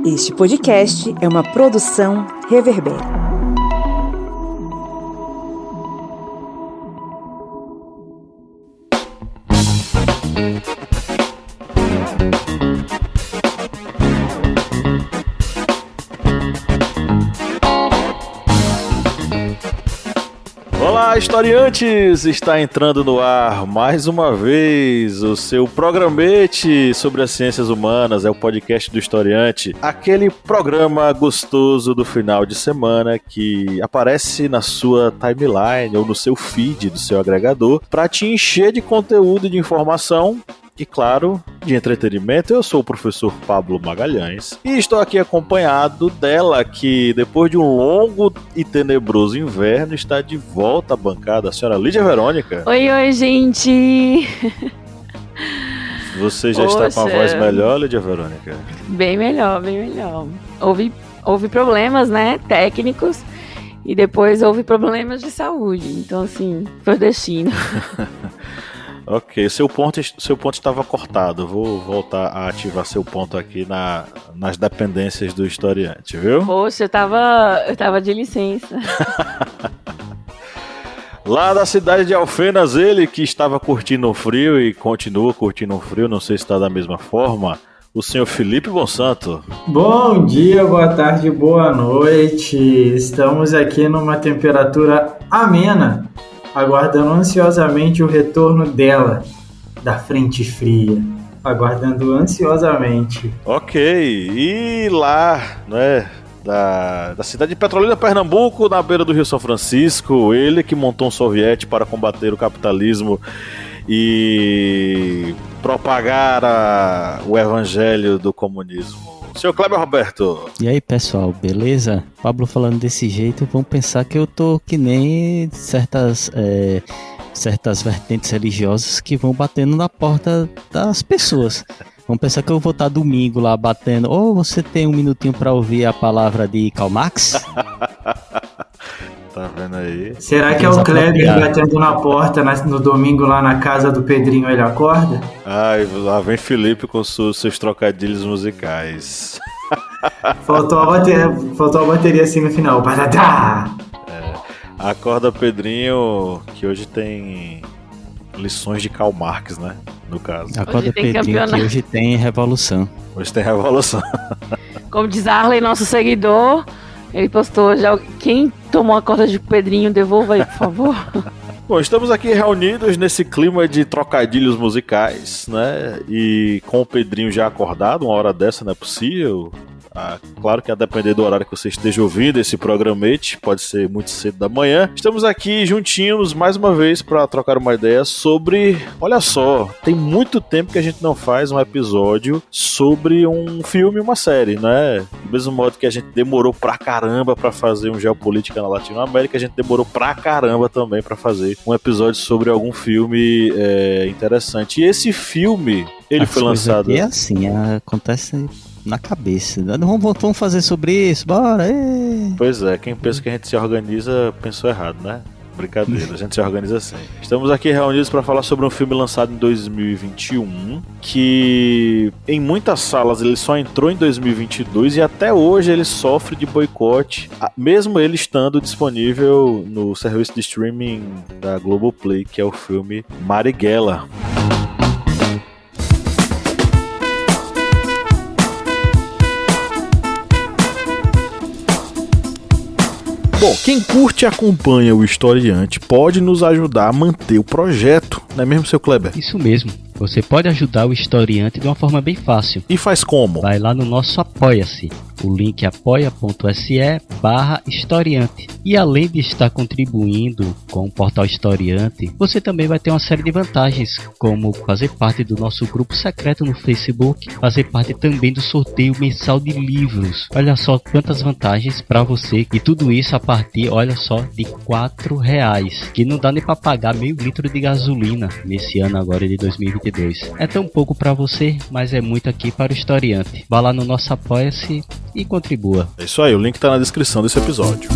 Este podcast é uma produção Reverber. Olá, historiantes! Está entrando no ar mais uma vez o seu programete sobre as ciências humanas, é o podcast do Historiante, aquele programa gostoso do final de semana que aparece na sua timeline ou no seu feed do seu agregador para te encher de conteúdo e de informação. E claro, de entretenimento. Eu sou o professor Pablo Magalhães e estou aqui acompanhado dela que, depois de um longo e tenebroso inverno, está de volta à bancada, a senhora Lídia Verônica. Oi, gente! Você já está com a voz melhor, Lídia Verônica? Bem melhor, bem melhor. Houve problemas, né, técnicos, e depois houve problemas de saúde. Então, assim, foi destino. Ok, seu ponto estava cortado. Vou voltar a ativar seu ponto aqui nas dependências do historiante, viu? Poxa, eu tava de licença. Lá da cidade de Alfenas, ele que estava curtindo o frio e continua curtindo o frio, não sei se está da mesma forma, o senhor Felipe Bonsanto. Bom dia, boa tarde, boa noite. Estamos aqui numa temperatura amena, aguardando ansiosamente o retorno dela, da frente fria. Aguardando ansiosamente. Ok, e lá, né, da cidade de Petrolina, Pernambuco, na beira do Rio São Francisco, ele que montou um soviete para combater o capitalismo e propagar o evangelho do comunismo. Senhor Kleber Roberto. E aí, pessoal, beleza? Pablo falando desse jeito, vão pensar que eu tô que nem certas vertentes religiosas que vão batendo na porta das pessoas. Vão pensar que eu vou estar domingo lá batendo. Ou você tem um minutinho pra ouvir a palavra de Karl Marx? Tá vendo aí? Será que é o Kleber batendo na porta no domingo lá na casa do Pedrinho, ele acorda? Ai, lá vem Felipe com seus trocadilhos musicais. Faltou a bateria assim no final. Badadá! Acorda Pedrinho, que hoje tem lições de Karl Marx, né? No caso. Acorda Pedrinho, que hoje tem revolução. Hoje tem revolução. Como diz Arley, nosso seguidor, ele postou já. Quem tomou a corda de Pedrinho, devolva aí, por favor. Bom, estamos aqui reunidos nesse clima de trocadilhos musicais, né? E com o Pedrinho já acordado, uma hora dessa não é possível. Claro que a depender do horário que você esteja ouvindo esse programete, pode ser muito cedo da manhã. Estamos aqui juntinhos mais uma vez para trocar uma ideia sobre... Olha só, tem muito tempo que a gente não faz um episódio sobre um filme e uma série, né? Do mesmo modo que a gente demorou pra caramba pra fazer um Geopolítica na Latinoamérica, a gente demorou pra caramba também pra fazer um episódio sobre algum filme interessante. E esse filme, ele foi lançado... É assim, acontece... na cabeça. Vamos fazer sobre isso, bora! Pois é, quem pensa que a gente se organiza pensou errado, né? Brincadeira, a gente se organiza assim. Estamos aqui reunidos para falar sobre um filme lançado em 2021, que em muitas salas ele só entrou em 2022 e até hoje ele sofre de boicote, mesmo ele estando disponível no serviço de streaming da Globoplay, que é o filme Marighella. Bom, quem curte e acompanha o Historiante pode nos ajudar a manter o projeto, não é mesmo, seu Kleber? Isso mesmo. Você pode ajudar o Historiante de uma forma bem fácil. E faz como? Vai lá no nosso Apoia-se. O link é apoia.se/historiante. E além de estar contribuindo com o portal Historiante, você também vai ter uma série de vantagens, como fazer parte do nosso grupo secreto no Facebook, fazer parte também do sorteio mensal de livros. Olha só quantas vantagens para você. E tudo isso a partir, olha só, de R$4, que não dá nem para pagar meio litro de gasolina nesse ano agora de 2022. É tão pouco para você, mas é muito aqui para o Historiante. Vá lá no nosso Apoia-se e contribua. É isso aí, o link tá na descrição desse episódio.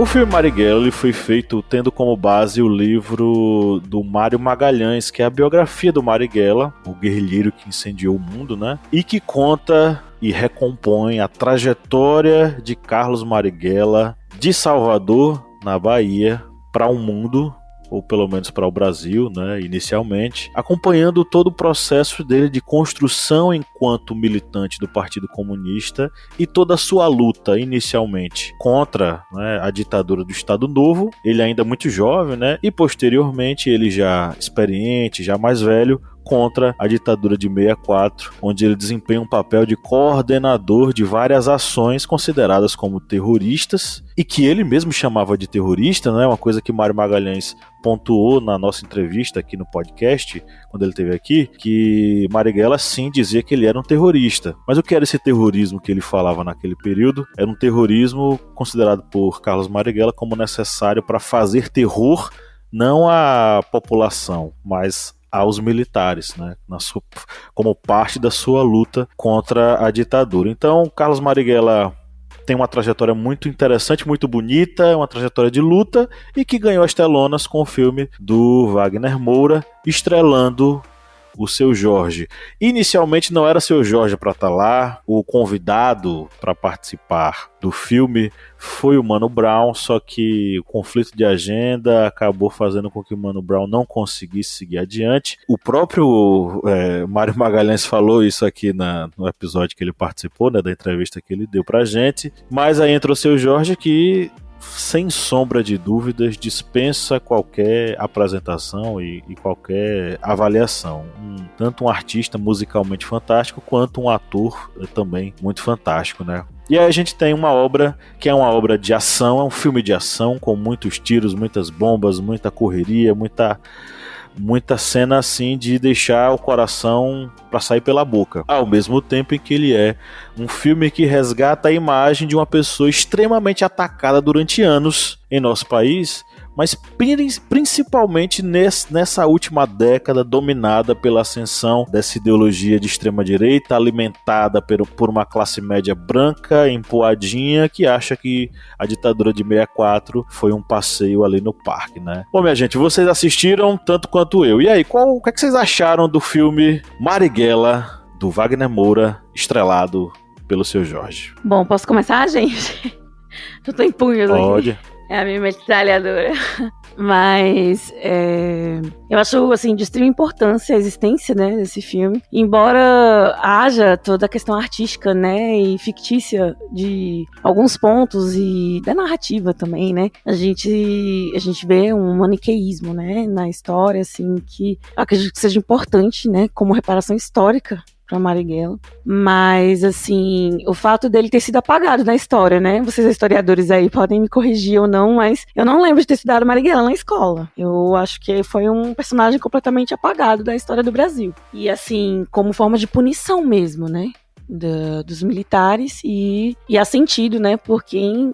filme Marighella ele foi feito tendo como base o livro do Mário Magalhães, que é a biografia do Marighella, o guerrilheiro que incendiou o mundo, né? E que conta e recompõe a trajetória de Carlos Marighella de Salvador, na Bahia, para o mundo, ou pelo menos para o Brasil, né, inicialmente, acompanhando todo o processo dele de construção enquanto militante do Partido Comunista e toda a sua luta, inicialmente, contra, né, a ditadura do Estado Novo, ele ainda muito jovem, né, e posteriormente ele já experiente, já mais velho, contra a ditadura de 64, onde ele desempenha um papel de coordenador de várias ações consideradas como terroristas e que ele mesmo chamava de terrorista, né? Uma coisa que Mário Magalhães pontuou na nossa entrevista aqui no podcast, quando ele esteve aqui, que Marighella sim dizia que ele era um terrorista. Mas o que era esse terrorismo que ele falava naquele período? Era um terrorismo considerado por Carlos Marighella como necessário para fazer terror não à população, mas aos militares, né, como parte da sua luta contra a ditadura. Então, Carlos Marighella tem uma trajetória muito interessante, muito bonita, uma trajetória de luta e que ganhou as telonas com o filme do Wagner Moura, estrelando o Seu Jorge. Inicialmente não era Seu Jorge para estar lá, o convidado para participar do filme foi o Mano Brown, só que o conflito de agenda acabou fazendo com que o Mano Brown não conseguisse seguir adiante. O próprio Mário Magalhães falou isso aqui no episódio que ele participou, né, da entrevista que ele deu pra gente, mas aí entrou o Seu Jorge que, sem sombra de dúvidas, dispensa qualquer apresentação e qualquer avaliação. Tanto um artista musicalmente fantástico, quanto um ator também muito fantástico, né? E aí a gente tem uma obra que é uma obra de ação, é um filme de ação com muitos tiros, muitas bombas, muita correria, muita cena assim de deixar o coração para sair pela boca, ao mesmo tempo em que ele é um filme que resgata a imagem de uma pessoa extremamente atacada durante anos em nosso país, mas principalmente nessa última década dominada pela ascensão dessa ideologia de extrema-direita, alimentada por uma classe média branca, empoadinha, que acha que a ditadura de 64 foi um passeio ali no parque, né? Bom, minha gente, vocês assistiram tanto quanto eu. E aí, o que é que vocês acharam do filme Marighella, do Wagner Moura, estrelado pelo Seu Jorge? Bom, posso começar, gente? Eu tô em punhos aqui. Pode. É a minha metralhadora. Mas eu acho, assim, de extrema importância a existência, né, desse filme. Embora haja toda a questão artística, né, e fictícia de alguns pontos e da narrativa também, né, a gente vê um maniqueísmo, né, na história, assim, que eu acredito que seja importante, né, como reparação histórica para Marighella, mas assim, o fato dele ter sido apagado na história, né? Vocês historiadores aí podem me corrigir ou não, mas eu não lembro de ter estudado Marighella na escola. Eu acho que foi um personagem completamente apagado da história do Brasil. E assim, como forma de punição mesmo, né? Dos militares e há sentido, né, por quem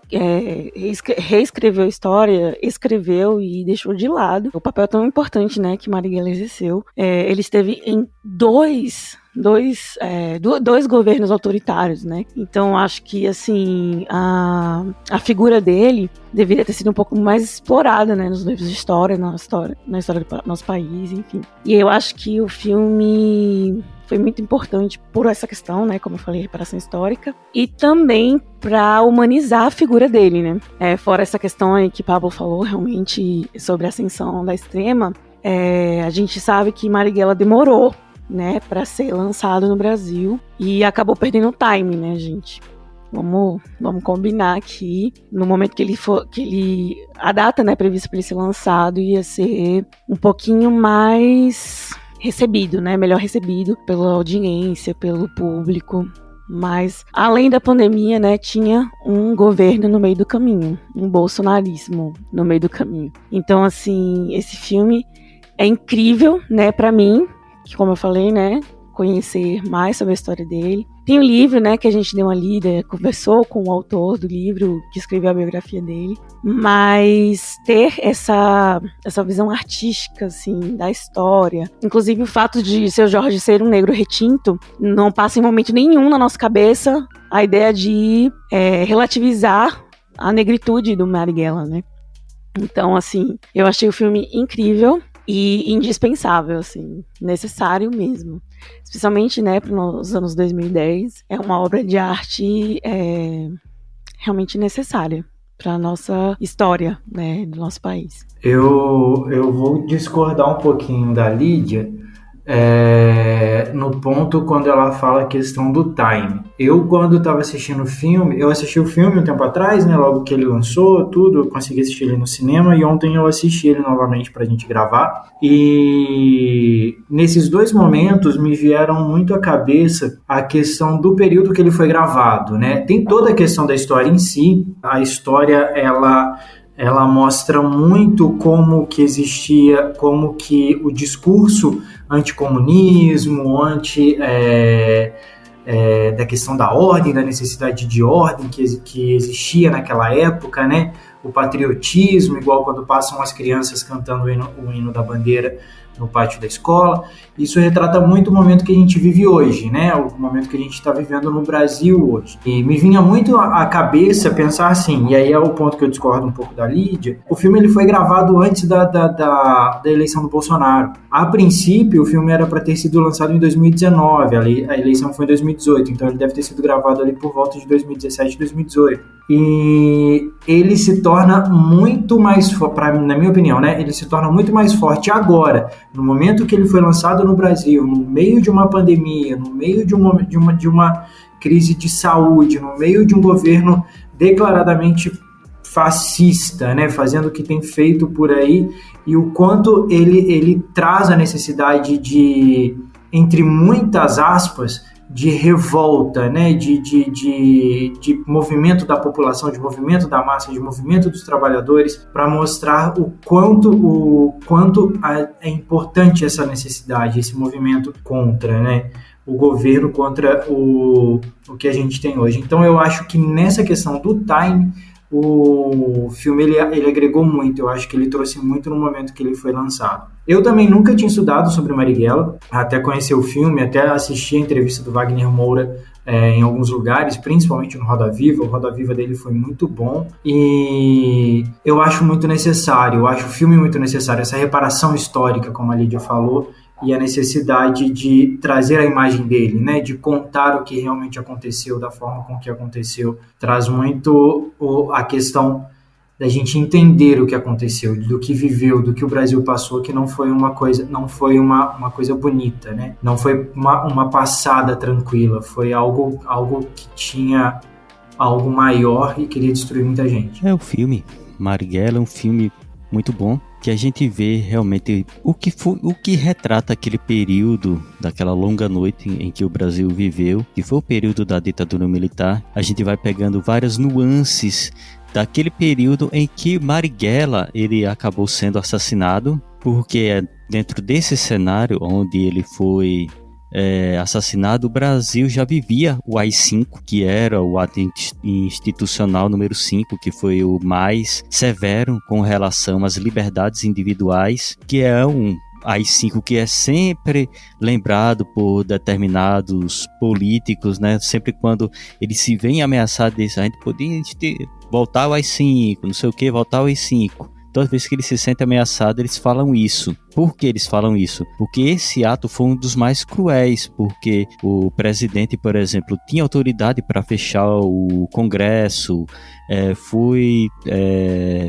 reescreveu a história, escreveu e deixou de lado o papel tão importante, né, que Marighella exerceu. Ele esteve em dois governos autoritários, né? Então acho que assim a figura dele deveria ter sido um pouco mais explorada, né, nos livros de história, na história do nosso país, enfim. E eu acho que o filme foi muito importante por essa questão, né, como eu falei, reparação histórica, e também para humanizar a figura dele, né. Fora essa questão aí que Pablo falou realmente sobre a ascensão da extrema, a gente sabe que Marighella demorou, né, para ser lançado no Brasil e acabou perdendo o time, né, gente. Vamos combinar aqui, no momento que a data, né, prevista para ele ser lançado ia ser um pouquinho mais recebido, né, melhor recebido pela audiência, pelo público. Mas, além da pandemia, né, tinha um governo no meio do caminho, um bolsonarismo no meio do caminho. Então, assim, esse filme é incrível, né, pra mim, que, como eu falei, né, conhecer mais sobre a história dele. Tem um livro, né, que a gente deu uma lida, conversou com o autor do livro, que escreveu a biografia dele, mas ter essa visão artística, assim, da história, inclusive o fato de Seu Jorge ser um negro retinto, não passa em momento nenhum na nossa cabeça a ideia de relativizar a negritude do Marighella, né? Então, assim, eu achei o filme incrível e indispensável, assim, necessário mesmo. Especialmente, né, para os anos 2010, é uma obra de arte realmente necessária para a nossa história, né, do nosso país. Eu vou discordar um pouquinho da Lídia, no ponto quando ela fala a questão do time. Eu, quando estava assistindo o filme, eu assisti o filme um tempo atrás, né, logo que ele lançou, tudo, eu consegui assistir ele no cinema, e ontem eu assisti ele novamente pra gente gravar, e nesses 2 momentos me vieram muito à cabeça a questão do período que ele foi gravado, né? Tem toda a questão da história em si, a história, ela mostra muito como que existia, como que o discurso anticomunismo, da questão da ordem, da necessidade de ordem que existia naquela época, né? O patriotismo, igual quando passam as crianças cantando o hino da bandeira no pátio da escola. Isso retrata muito o momento que a gente vive hoje, né? O momento que a gente está vivendo no Brasil hoje. E me vinha muito à cabeça pensar assim, e aí é o ponto que eu discordo um pouco da Lídia, o filme ele foi gravado antes da eleição do Bolsonaro. A princípio, o filme era para ter sido lançado em 2019, a eleição foi em 2018, então ele deve ter sido gravado ali por volta de 2017, 2018. E ele se torna muito mais forte, na minha opinião, né? Ele se torna muito mais forte agora, no momento que ele foi lançado no Brasil, no meio de uma pandemia, no meio de uma crise de saúde, no meio de um governo declaradamente fascista, né? Fazendo o que tem feito por aí, e o quanto ele traz a necessidade de, entre muitas aspas, de revolta, né? de movimento da população, de movimento da massa, de movimento dos trabalhadores, para mostrar o quanto é importante essa necessidade, esse movimento contra, né? O governo, contra o que a gente tem hoje. Então eu acho que nessa questão do time, o filme ele agregou muito. Eu acho que ele trouxe muito no momento que ele foi lançado. Eu também nunca tinha estudado sobre Marighella, até conhecer o filme, até assistir a entrevista do Wagner Moura em alguns lugares, principalmente no Roda Viva. O Roda Viva dele foi muito bom e eu acho muito necessário, eu acho o filme muito necessário, essa reparação histórica, como a Lídia falou, e a necessidade de trazer a imagem dele, né, de contar o que realmente aconteceu, da forma com que aconteceu, traz muito a questão da gente entender o que aconteceu, do que viveu, do que o Brasil passou, que não foi uma coisa bonita, né? Não foi uma passada tranquila, foi algo que tinha algo maior e queria destruir muita gente. O filme Marighella é um filme muito bom, que a gente vê realmente o que retrata aquele período, daquela longa noite em que o Brasil viveu, que foi o período da ditadura militar. A gente vai pegando várias nuances daquele período em que Marighella ele acabou sendo assassinado, porque dentro desse cenário onde ele foi assassinado, o Brasil já vivia o AI-5, que era o ato institucional número 5, que foi o mais severo com relação às liberdades individuais, que é um AI-5 que é sempre lembrado por determinados políticos, né? Sempre quando eles se veem ameaçados disso, a gente podia voltar ao AI-5, não sei o que, voltar ao AI-5. Toda vez que eles se sentem ameaçados, eles falam isso. Por que eles falam isso? Porque esse ato foi um dos mais cruéis, porque o presidente, por exemplo, tinha autoridade para fechar o Congresso, foi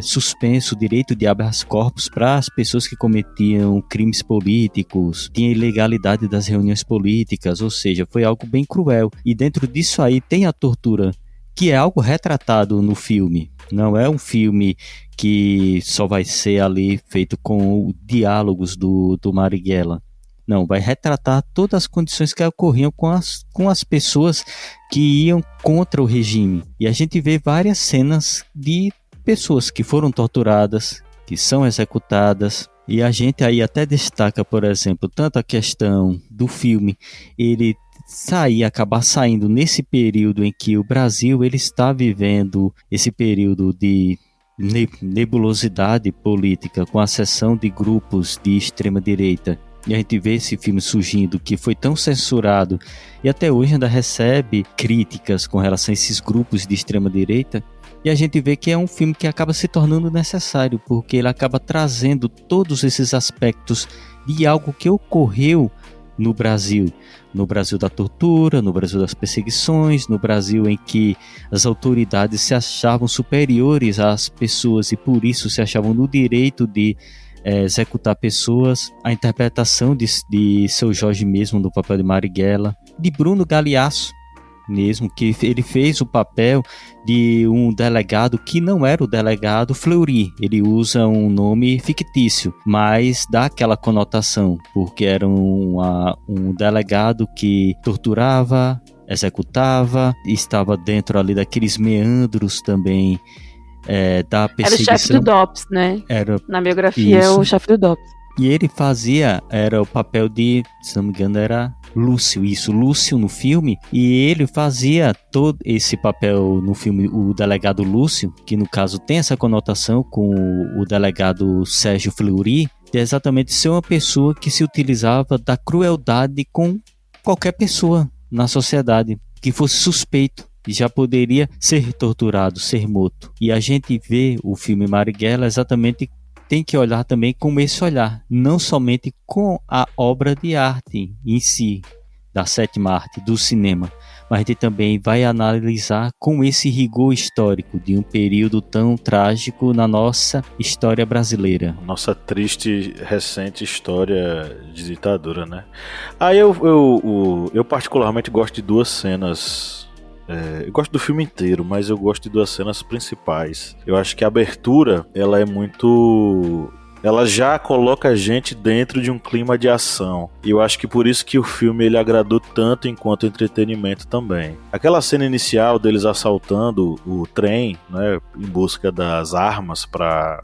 suspenso o direito de habeas corpus para as pessoas que cometiam crimes políticos, tinha ilegalidade das reuniões políticas, ou seja, foi algo bem cruel. E dentro disso aí tem a tortura, que é algo retratado no filme. Não é um filme que só vai ser ali feito com diálogos do Marighella. Não, vai retratar todas as condições que ocorriam com as pessoas que iam contra o regime. E a gente vê várias cenas de pessoas que foram torturadas, que são executadas. E a gente aí até destaca, por exemplo, tanto a questão do filme, ele acabar saindo nesse período em que o Brasil ele está vivendo esse período de nebulosidade política, com a seção de grupos de extrema direita, e a gente vê esse filme surgindo, que foi tão censurado e até hoje ainda recebe críticas com relação a esses grupos de extrema direita. E a gente vê que é um filme que acaba se tornando necessário, porque ele acaba trazendo todos esses aspectos de algo que ocorreu no Brasil da tortura, no Brasil das perseguições, no Brasil em que as autoridades se achavam superiores às pessoas e por isso se achavam no direito de executar pessoas. A interpretação de Seu Jorge mesmo no papel de Marighella, de Bruno Galhaço mesmo, que ele fez o papel de um delegado que não era o delegado Fleury. Ele usa um nome fictício, mas dá aquela conotação, porque era um delegado que torturava, executava, estava dentro ali daqueles meandros também da perseguição. Era o chefe do DOPS, né? Na biografia é o chefe do DOPS. E ele era o papel de, se não me engano, era Lúcio no filme, e ele fazia todo esse papel no filme, o delegado Lúcio, que no caso tem essa conotação com o delegado Sérgio Fleury, de exatamente ser uma pessoa que se utilizava da crueldade com qualquer pessoa na sociedade que fosse suspeito e já poderia ser torturado, ser morto. E a gente vê o filme Marighella exatamente, tem que olhar também com esse olhar, não somente com a obra de arte em si, da sétima arte, do cinema, mas a gente também vai analisar com esse rigor histórico de um período tão trágico na nossa história brasileira. Nossa triste, recente história de ditadura, né? Aí eu particularmente gosto de duas cenas. Eu gosto do filme inteiro, mas eu gosto de duas cenas principais. Eu acho que a abertura, ela é muito... ela já coloca a gente dentro de um clima de ação. E eu acho que por isso que o filme ele agradou tanto enquanto entretenimento também. Aquela cena inicial deles assaltando o trem, né, em busca das armas para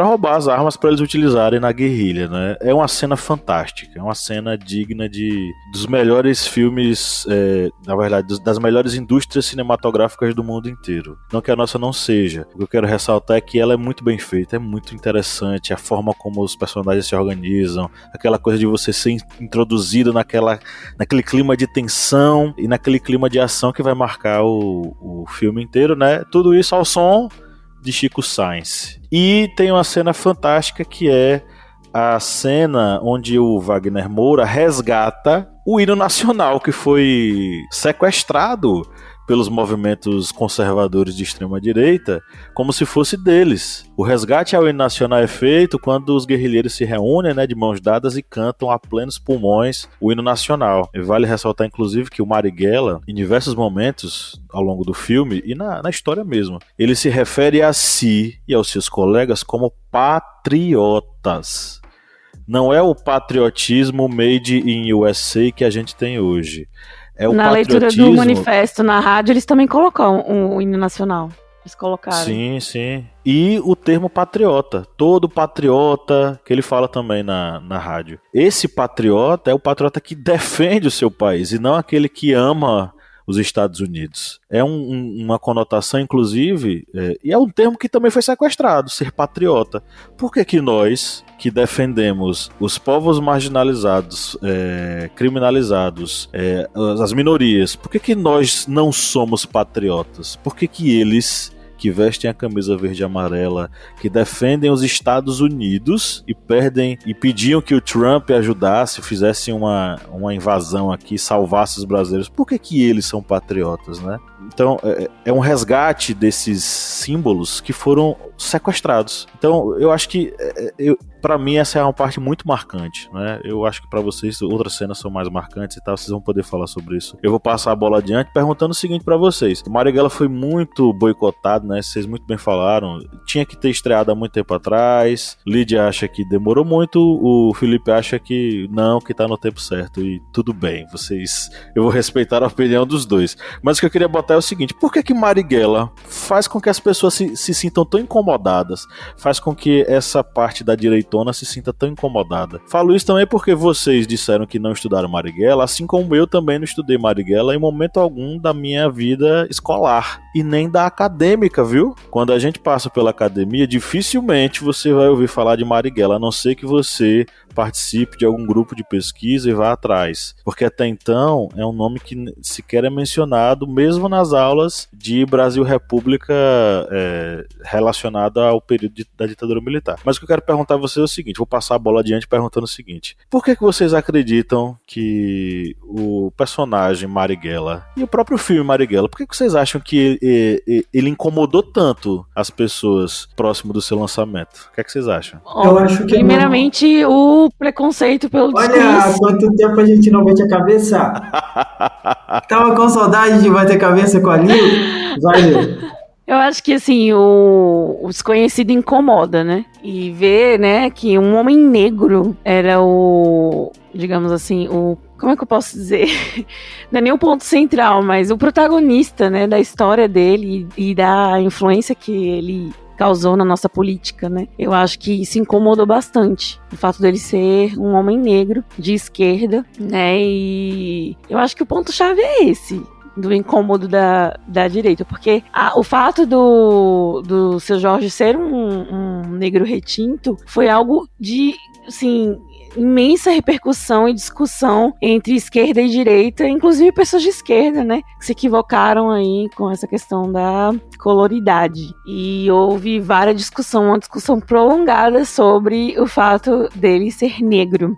roubar as armas para eles utilizarem na guerrilha, né? É uma cena fantástica, é uma cena digna dos melhores filmes, na verdade, das melhores indústrias cinematográficas do mundo inteiro. Não que a nossa não seja. O que eu quero ressaltar é que ela é muito bem feita, é muito interessante, a forma como os personagens se organizam, aquela coisa de você ser introduzido naquele clima de tensão e naquele clima de ação que vai marcar o filme inteiro, né? Tudo isso ao som de Chico Science. E tem uma cena fantástica que é a cena onde o Wagner Moura resgata o hino nacional que foi sequestrado pelos movimentos conservadores de extrema-direita, como se fosse deles. O resgate ao hino nacional é feito quando os guerrilheiros se reúnem, né, de mãos dadas e cantam a plenos pulmões o hino nacional. E vale ressaltar, inclusive, que o Marighella, em diversos momentos ao longo do filme, e na história mesmo, ele se refere a si e aos seus colegas como patriotas. Não é o patriotismo made in USA que a gente tem hoje. É o na leitura do manifesto na rádio, eles também colocam o hino nacional. Eles colocaram. Sim, sim. E o termo patriota. Todo patriota, que ele fala também na rádio. Esse patriota é o patriota que defende o seu país e não aquele que ama os Estados Unidos. É uma conotação, inclusive, e é um termo que também foi sequestrado, ser patriota. Por que nós, que defendemos os povos marginalizados, criminalizados, as minorias, por que nós não somos patriotas? Por que eles, que vestem a camisa verde e amarela, que defendem os Estados Unidos e pediam que o Trump ajudasse, fizesse uma invasão aqui, salvasse os brasileiros, por que eles são patriotas, né? Então, é um resgate desses símbolos que foram sequestrados. Então, eu acho que, pra mim, essa é uma parte muito marcante, né? Eu acho que pra vocês, outras cenas são mais marcantes e tal, vocês vão poder falar sobre isso. Eu vou passar a bola adiante perguntando o seguinte pra vocês. O Marighella foi muito boicotado, né? Vocês muito bem falaram. Tinha que ter estreado há muito tempo atrás. Lídia acha que demorou muito. O Felipe acha que não, que tá no tempo certo. E tudo bem, eu vou respeitar a opinião dos dois. Mas o que eu queria botar é o seguinte: por que Marighella faz com que as pessoas se sintam tão incomodadas? Faz com que essa parte da direita tona se sinta tão incomodada. Falo isso também porque vocês disseram que não estudaram Marighella, assim como eu também não estudei Marighella em momento algum da minha vida escolar. E nem da acadêmica, viu? Quando a gente passa pela academia, dificilmente você vai ouvir falar de Marighella, a não ser que você participe de algum grupo de pesquisa e vá atrás. Porque até então é um nome que sequer é mencionado, mesmo nas aulas de Brasil República relacionada ao período da ditadura militar. Mas o que eu quero perguntar a vocês é o seguinte, vou passar a bola adiante perguntando o seguinte: por que vocês acreditam que o personagem Marighella e o próprio filme Marighella, por que vocês acham que ele incomodou tanto as pessoas próximo do seu lançamento? O que vocês acham? Eu acho que primeiramente, o preconceito pelo Olha, discurso. quanto tempo a gente não bate a cabeça. Tava com saudade de bater cabeça com a Lil. Vai. Eu acho que, assim, o desconhecido incomoda, né? E ver, né, que um homem negro era digamos assim, como é que eu posso dizer? Não é nem o ponto central, mas o protagonista, né, da história dele e da influência que ele causou na nossa política, né? Eu acho que isso incomodou bastante, o fato dele ser um homem negro, de esquerda, né? E eu acho que o ponto-chave é esse, do incômodo da direita, porque o fato do Seu Jorge ser um negro retinto foi algo de, assim, imensa repercussão e discussão entre esquerda e direita, inclusive pessoas de esquerda, né, que se equivocaram aí com essa questão da coloridade. E houve uma discussão prolongada sobre o fato dele ser negro.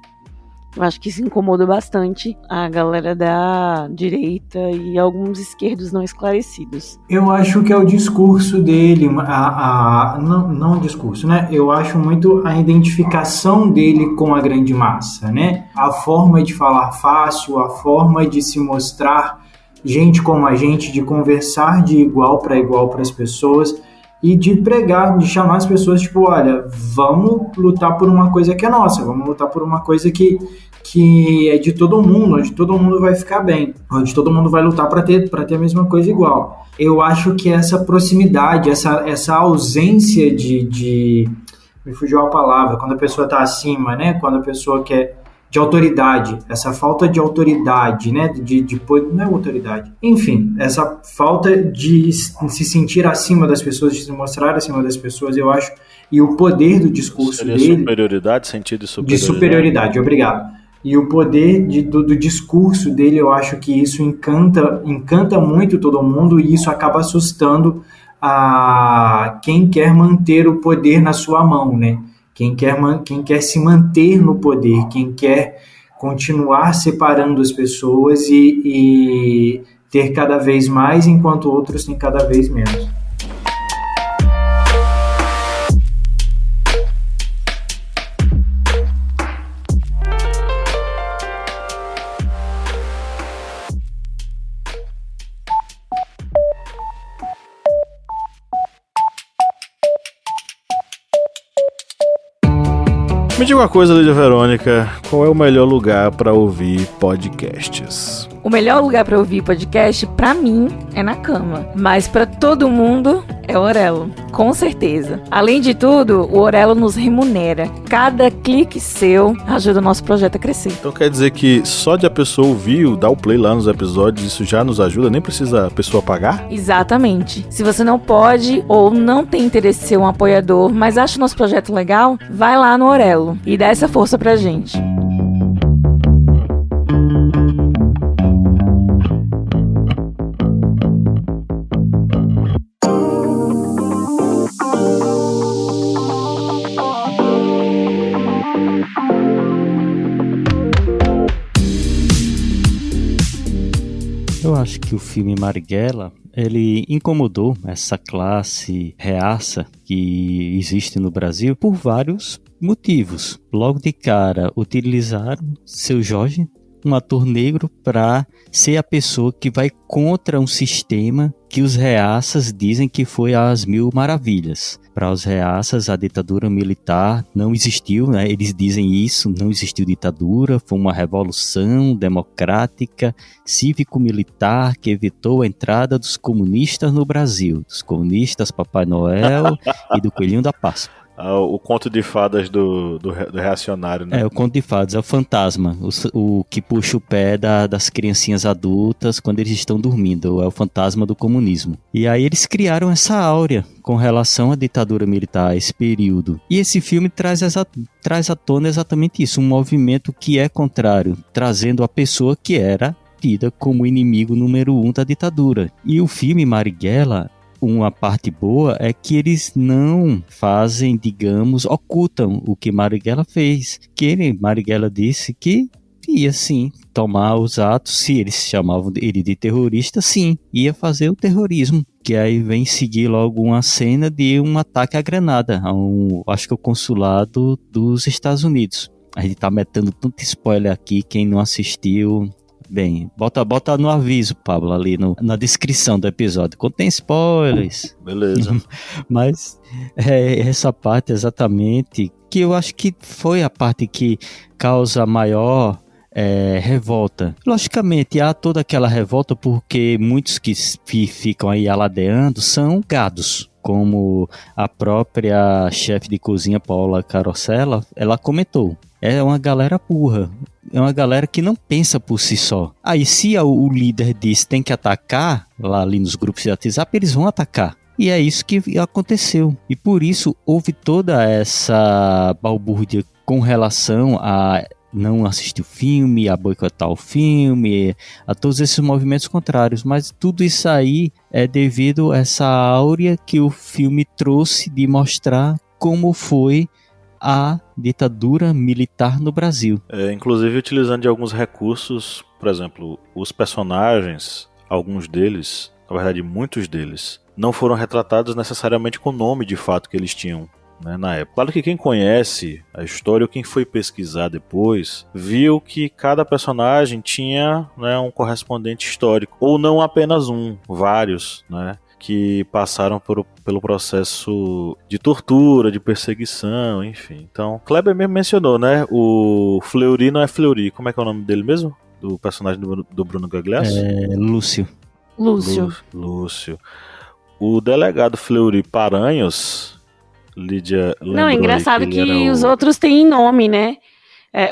Eu acho que isso incomoda bastante a galera da direita e alguns esquerdos não esclarecidos. Eu acho que é o discurso dele, não o discurso, né? Eu acho muito a identificação dele com a grande massa, né? A forma de falar fácil, a forma de se mostrar gente como a gente, de conversar de igual para as pessoas e de pregar, de chamar as pessoas, tipo, olha, vamos lutar por uma coisa que é nossa, vamos lutar por uma coisa que é de todo mundo, onde todo mundo vai ficar bem, onde todo mundo vai lutar para ter a mesma coisa igual. Eu acho que essa proximidade, essa ausência de me fugiu a palavra, quando a pessoa está acima, né? Quando a pessoa quer de autoridade, essa falta de autoridade, né? Não é autoridade. Enfim, essa falta de se sentir acima das pessoas, de se mostrar acima das pessoas, eu acho, e o poder do discurso dele... Superioridade, sentido de superioridade. De superioridade, obrigado. E o poder do discurso dele, eu acho que isso encanta muito todo mundo e isso acaba assustando quem quer manter o poder na sua mão, né? Quem quer se manter no poder, quem quer continuar separando as pessoas e ter cada vez mais, enquanto outros têm cada vez menos. Me diga uma coisa, Lídia Verônica, qual é o melhor lugar para ouvir podcasts? O melhor lugar para ouvir podcast, pra mim, é na cama. Mas pra todo mundo, é o Orelo. Com certeza. Além de tudo, o Orelo nos remunera. Cada clique seu ajuda o nosso projeto a crescer. Então quer dizer que só de a pessoa ouvir, dar o play lá nos episódios, isso já nos ajuda? Nem precisa a pessoa pagar? Exatamente. Se você não pode ou não tem interesse em ser um apoiador, mas acha o nosso projeto legal, vai lá no Orelo e dá essa força pra gente. Eu acho que o filme Marighella, ele incomodou essa classe reaça que existe no Brasil por vários motivos. Logo de cara, utilizaram Seu Jorge, um ator negro, para ser a pessoa que vai contra um sistema que os reaças dizem que foi às mil maravilhas. Para os reaças, a ditadura militar não existiu, né? Eles dizem isso, não existiu ditadura, foi uma revolução democrática, cívico-militar que evitou a entrada dos comunistas no Brasil, dos comunistas Papai Noel e do Coelhinho da Páscoa. O conto de fadas do reacionário, né? É, o conto de fadas, é o fantasma, o que puxa o pé das criancinhas adultas quando eles estão dormindo, é o fantasma do comunismo. E aí eles criaram essa áurea com relação à ditadura militar, a esse período. E esse filme traz à tona exatamente isso, um movimento que é contrário, trazendo a pessoa que era tida como inimigo número 1 da ditadura. E o filme Marighella, uma parte boa é que eles não fazem, digamos, ocultam o que Marighella fez. Marighella disse que ia sim tomar os atos, se eles chamavam ele de terrorista, sim, ia fazer o terrorismo. Que aí vem seguir logo uma cena de um ataque à granada, acho que o consulado dos Estados Unidos. A gente tá metendo tanto spoiler aqui, quem não assistiu... Bem, bota no aviso, Pablo, ali na descrição do episódio. Contém spoilers. Beleza. Mas essa parte exatamente, que eu acho que foi a parte que causa maior revolta. Logicamente, há toda aquela revolta porque muitos que ficam aí aladeando são gados. Como a própria chefe de cozinha, Paula Carosella, ela comentou. É uma galera burra. É uma galera que não pensa por si só. Aí se o líder diz tem que atacar, lá ali nos grupos de WhatsApp, eles vão atacar. E é isso que aconteceu. E por isso houve toda essa balbúrdia com relação a não assistir o filme, a boicotar o filme, a todos esses movimentos contrários. Mas tudo isso aí é devido a essa áurea que o filme trouxe de mostrar como foi a ditadura militar no Brasil. Inclusive utilizando de alguns recursos, por exemplo, os personagens, alguns deles, na verdade muitos deles, não foram retratados necessariamente com o nome de fato que eles tinham, né, na época. Claro que quem conhece a história ou quem foi pesquisar depois, viu que cada personagem tinha, né, um correspondente histórico, ou não apenas um, vários, né, que passaram pelo processo de tortura, de perseguição, enfim. Então, Kleber mesmo mencionou, né? O Fleury não é Fleury. Como é que é o nome dele mesmo? Do personagem do Bruno Gagliasso? Lúcio. Lúcio. O delegado Fleury Paranhos, Lídia lembrou. Não, é engraçado que os outros têm nome, né?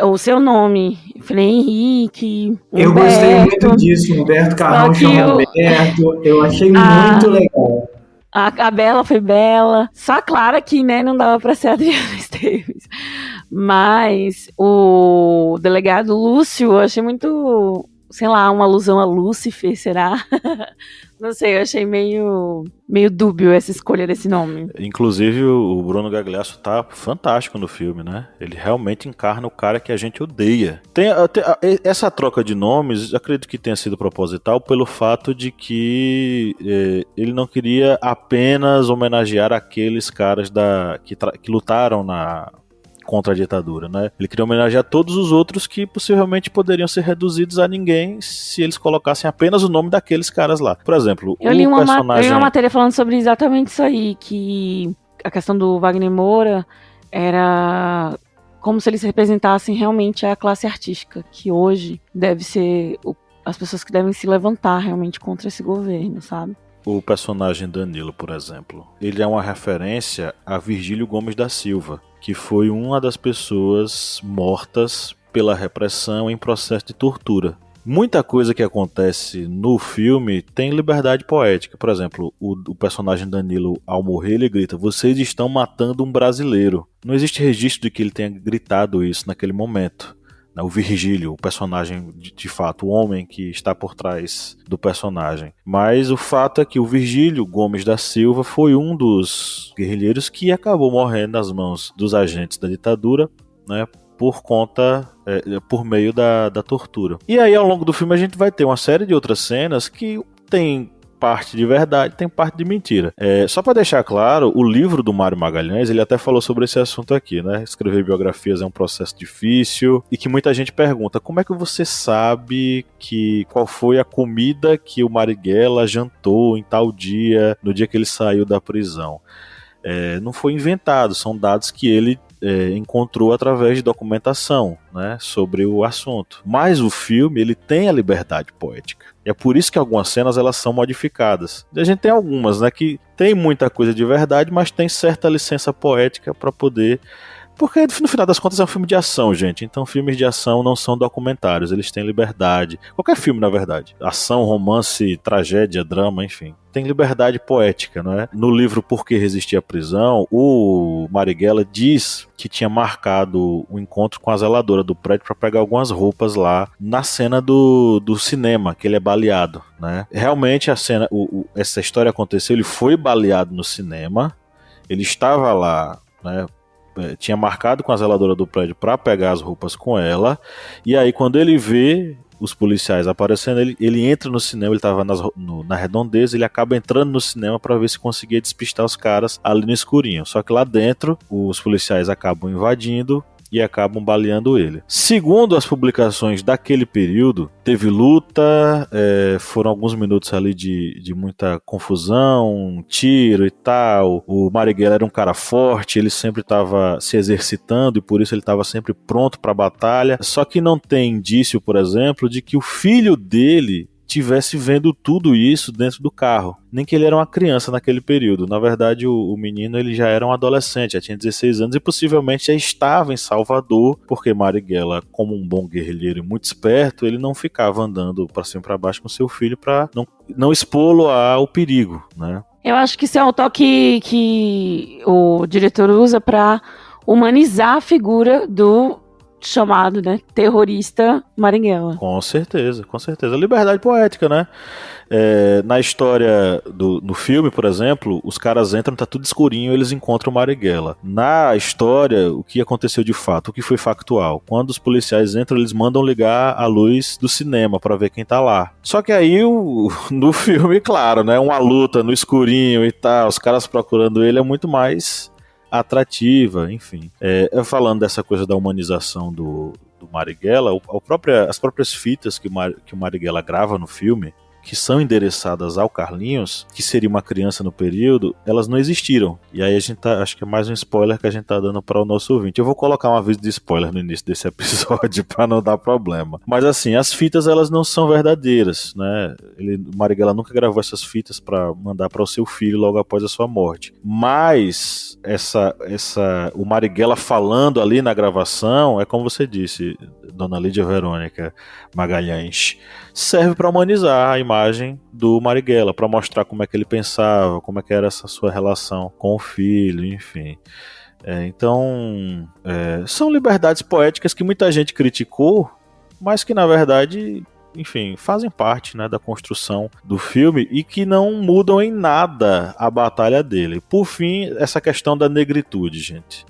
O seu nome, Frei Henrique, Humberto. Eu gostei muito disso, Humberto Carrão chama Humberto, eu achei muito legal. A Bela foi Bela, só a Clara que, né, não dava pra ser Adriana Esteves. Mas o delegado Lúcio, eu achei muito, sei lá, uma alusão a Lúcifer, será? Não sei, eu achei meio dúbio essa escolha desse nome. Inclusive, o Bruno Gagliasso tá fantástico no filme, né? Ele realmente encarna o cara que a gente odeia. Essa troca de nomes, acredito que tenha sido proposital pelo fato de que ele não queria apenas homenagear aqueles caras que lutaram contra a ditadura, né? Ele queria homenagear todos os outros que possivelmente poderiam ser reduzidos a ninguém se eles colocassem apenas o nome daqueles caras lá. Por exemplo, eu li uma matéria falando sobre exatamente isso aí, que a questão do Wagner Moura era como se eles representassem realmente a classe artística, que hoje deve ser as pessoas que devem se levantar realmente contra esse governo, sabe? O personagem Danilo, por exemplo, ele é uma referência a Virgílio Gomes da Silva, que foi uma das pessoas mortas pela repressão em processo de tortura. Muita coisa que acontece no filme tem liberdade poética. Por exemplo, o personagem Danilo, ao morrer, ele grita: "Vocês estão matando um brasileiro". Não existe registro de que ele tenha gritado isso naquele momento. O Virgílio, o personagem de fato, o homem que está por trás do personagem. Mas o fato é que o Virgílio Gomes da Silva foi um dos guerrilheiros que acabou morrendo nas mãos dos agentes da ditadura, né, por meio da tortura. E aí, ao longo do filme, a gente vai ter uma série de outras cenas que tem parte de verdade, tem parte de mentira. Só para deixar claro, o livro do Mário Magalhães, ele até falou sobre esse assunto aqui, né? Escrever biografias é um processo difícil e que muita gente pergunta: como é que você sabe qual foi a comida que o Marighella jantou em tal dia, no dia que ele saiu da prisão? Não foi inventado, são dados que ele encontrou através de documentação, né, sobre o assunto. Mas o filme, ele tem a liberdade poética. E é por isso que algumas cenas elas são modificadas. E a gente tem algumas, né, que tem muita coisa de verdade, mas tem certa licença poética para poder... Porque, no final das contas, é um filme de ação, gente. Então, filmes de ação não são documentários. Eles têm liberdade. Qualquer filme, na verdade. Ação, romance, tragédia, drama, enfim. Tem liberdade poética, não é? No livro Por que Resistir à Prisão, o Marighella diz que tinha marcado o encontro com a zeladora do prédio para pegar algumas roupas lá na cena do cinema, que ele é baleado, né? Realmente, a cena, essa história aconteceu, ele foi baleado no cinema, ele estava lá, né? Tinha marcado com a zeladora do prédio para pegar as roupas com ela, e aí quando ele vê os policiais aparecendo, ele entra no cinema, ele estava na redondeza, ele acaba entrando no cinema para ver se conseguia despistar os caras ali no escurinho, só que lá dentro os policiais acabam invadindo e acabam baleando ele. Segundo as publicações daquele período, teve luta, foram alguns minutos ali de muita confusão, tiro e tal. O Marighella era um cara forte, ele sempre estava se exercitando e por isso ele estava sempre pronto para a batalha. Só que não tem indício, por exemplo, de que o filho dele tivesse vendo tudo isso dentro do carro. Nem que ele era uma criança naquele período. Na verdade, o menino ele já era um adolescente, já tinha 16 anos e possivelmente já estava em Salvador, porque Marighella, como um bom guerrilheiro e muito esperto, ele não ficava andando para cima e para baixo com seu filho para não expô-lo ao perigo, né? Eu acho que isso é um toque que o diretor usa para humanizar a figura do chamado, né, terrorista Marighella. Com certeza, com certeza. Liberdade poética, né? Na história no filme, por exemplo, os caras entram, tá tudo escurinho, eles encontram o Marighella. Na história, o que aconteceu de fato, o que foi factual? Quando os policiais entram, eles mandam ligar a luz do cinema pra ver quem tá lá. Só que aí, no filme, claro, né, uma luta no escurinho e tal, os caras procurando ele é muito mais atrativa, enfim. Falando dessa coisa da humanização do Marighella, as próprias fitas que o Marighella grava no filme, que são endereçadas ao Carlinhos, que seria uma criança no período, elas não existiram. E aí a gente acho que é mais um spoiler que a gente tá dando para o nosso ouvinte. Eu vou colocar um aviso de spoiler no início desse episódio para não dar problema. Mas assim, as fitas elas não são verdadeiras, né? O Marighella nunca gravou essas fitas para mandar para o seu filho logo após a sua morte. Mas o Marighella falando ali na gravação, é como você disse, Dona Lídia Verônica Magalhães, serve para humanizar a imagem do Marighella, para mostrar como é que ele pensava, como é que era essa sua relação com o filho, enfim. Então, são liberdades poéticas que muita gente criticou, mas que na verdade, enfim, fazem parte, né, da construção do filme e que não mudam em nada a batalha dele. Por fim, essa questão da negritude, gente.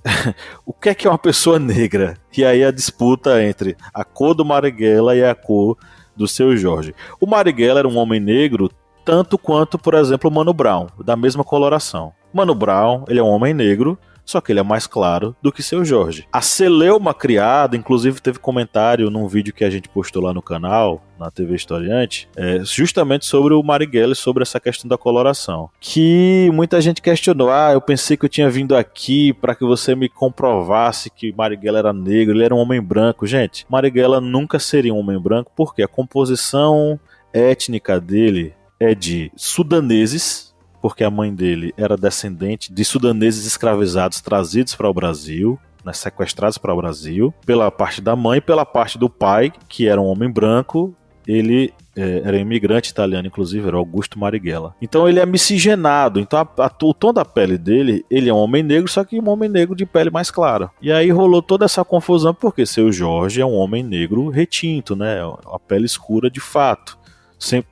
O que é uma pessoa negra? E aí a disputa entre a cor do Marighella e a cor do Seu Jorge. O Marighella era um homem negro tanto quanto, por exemplo, o Mano Brown, da mesma coloração. Mano Brown, ele é um homem negro, só que ele é mais claro do que Seu Jorge. A Celeuma criada, inclusive teve comentário num vídeo que a gente postou lá no canal, na TV Historiante, justamente sobre o Marighella e sobre essa questão da coloração. Que muita gente questionou, eu pensei que eu tinha vindo aqui para que você me comprovasse que Marighella era negro, ele era um homem branco. Gente, Marighella nunca seria um homem branco, porque a composição étnica dele é de sudaneses, porque a mãe dele era descendente de sudaneses escravizados trazidos para o Brasil, né, sequestrados para o Brasil, pela parte da mãe e pela parte do pai, que era um homem branco. Ele era imigrante italiano, inclusive, era Augusto Marighella. Então ele é miscigenado, então o tom da pele dele, ele é um homem negro, só que um homem negro de pele mais clara. E aí rolou toda essa confusão, porque Seu Jorge é um homem negro retinto, né, a pele escura de fato.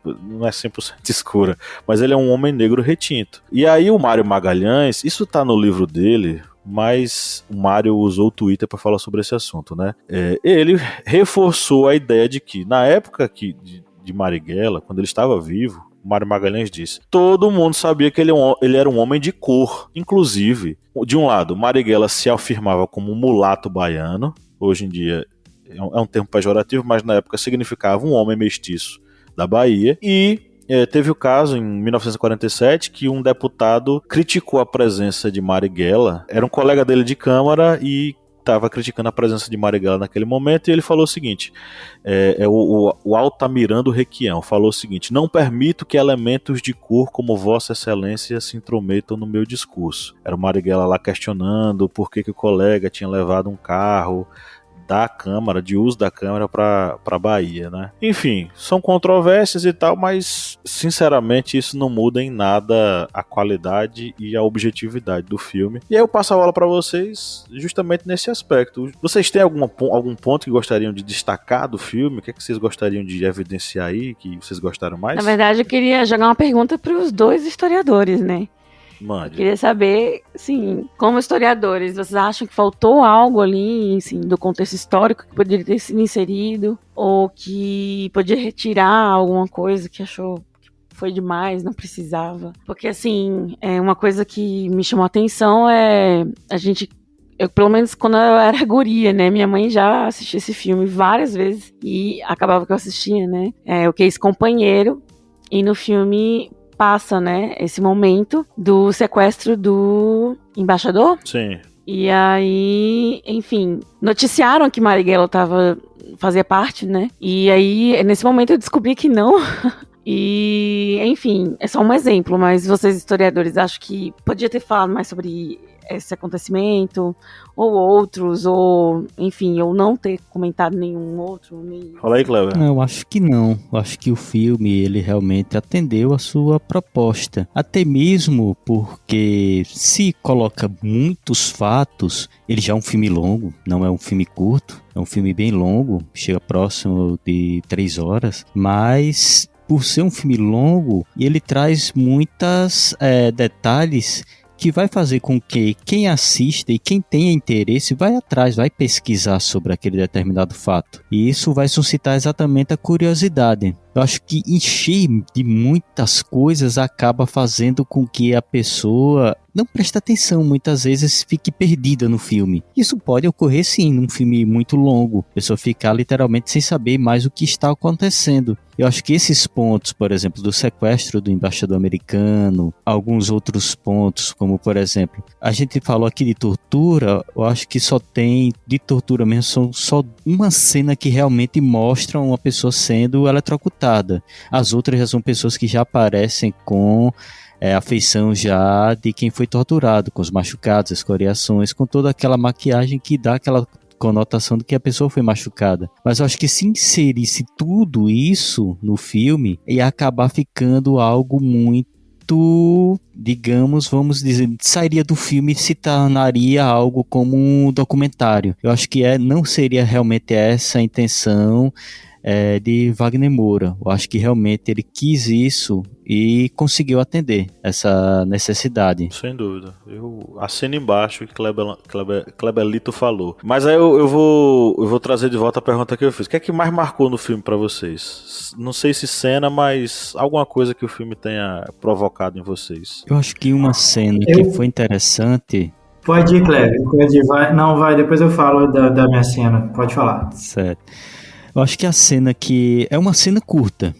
Não é 100% escura, mas ele é um homem negro retinto. E aí o Mário Magalhães, isso tá no livro dele, mas o Mário usou o Twitter para falar sobre esse assunto, né? Ele reforçou a ideia de que, na época de Marighella, quando ele estava vivo, o Mário Magalhães disse, todo mundo sabia que ele era um homem de cor. Inclusive, de um lado, Marighella se afirmava como um mulato baiano, hoje em dia é um termo pejorativo, mas na época significava um homem mestiço da Bahia, e teve o caso em 1947 que um deputado criticou a presença de Marighella. Era um colega dele de Câmara e estava criticando a presença de Marighella naquele momento, e ele falou o seguinte, o Altamirano Requião falou o seguinte: não permito que elementos de cor como Vossa Excelência se intrometam no meu discurso. Era o Marighella lá questionando por que o colega tinha levado um carro da Câmara, de uso da Câmara para Bahia, né? Enfim, são controvérsias e tal, mas sinceramente isso não muda em nada a qualidade e a objetividade do filme. E aí eu passo a bola para vocês justamente nesse aspecto. Vocês têm algum ponto que gostariam de destacar do filme? O que é que vocês gostariam de evidenciar aí, que vocês gostaram mais? Na verdade, eu queria jogar uma pergunta para os dois historiadores, né? Mande. Queria saber, sim, como historiadores, vocês acham que faltou algo ali, assim, do contexto histórico que poderia ter sido inserido, ou que podia retirar alguma coisa que achou que foi demais, não precisava? Porque, assim, uma coisa que me chamou a atenção é eu, pelo menos quando eu era guria, né, minha mãe já assistiu esse filme várias vezes, e acabava que eu assistia, né, o que é esse companheiro, e no filme passa, né, esse momento do sequestro do embaixador. Sim. E aí, enfim, noticiaram que Marighella fazia parte, né? E aí, nesse momento eu descobri que não. E, enfim, é só um exemplo, mas vocês historiadores acham que podia ter falado mais sobre esse acontecimento, ou outros, ou, enfim, ou não ter comentado nenhum outro. Fala aí, Cleber. Eu acho que não. Eu acho que o filme, ele realmente atendeu a sua proposta. Até mesmo porque se coloca muitos fatos, ele já é um filme longo, não é um filme curto, é um filme bem longo, chega próximo de 3 horas, mas por ser um filme longo, ele traz muitos detalhes que vai fazer com que quem assista e quem tenha interesse vai atrás, vai pesquisar sobre aquele determinado fato. E isso vai suscitar exatamente a curiosidade. Eu acho que encher de muitas coisas acaba fazendo com que a pessoa não preste atenção, muitas vezes fique perdida no filme. Isso pode ocorrer sim, num filme muito longo, a pessoa ficar literalmente sem saber mais o que está acontecendo. Eu acho que esses pontos, por exemplo, do sequestro do embaixador americano, alguns outros pontos, como por exemplo, a gente falou aqui de tortura, eu acho que só tem de tortura mesmo, são só uma cena que realmente mostra uma pessoa sendo eletrocutada. As outras já são pessoas que já aparecem com a feição já de quem foi torturado, com os machucados, escoriações, com toda aquela maquiagem que dá aquela conotação de que a pessoa foi machucada. Mas eu acho que se inserisse tudo isso no filme, ia acabar ficando algo muito, digamos, vamos dizer, sairia do filme e se tornaria algo como um documentário. Eu acho que não seria realmente essa a intenção de Wagner Moura. Eu acho que realmente ele quis isso e conseguiu atender essa necessidade. Sem dúvida. Eu assino embaixo o que Clebelito falou. Mas aí eu vou trazer de volta a pergunta que eu fiz. O que é que mais marcou no filme pra vocês? Não sei se cena, mas alguma coisa que o filme tenha provocado em vocês. Eu acho que uma cena que foi interessante... Pode ir, Cleber. Pode ir. Vai, depois eu falo da minha cena. Pode falar. Certo. Eu acho que a cena que... É uma cena curta.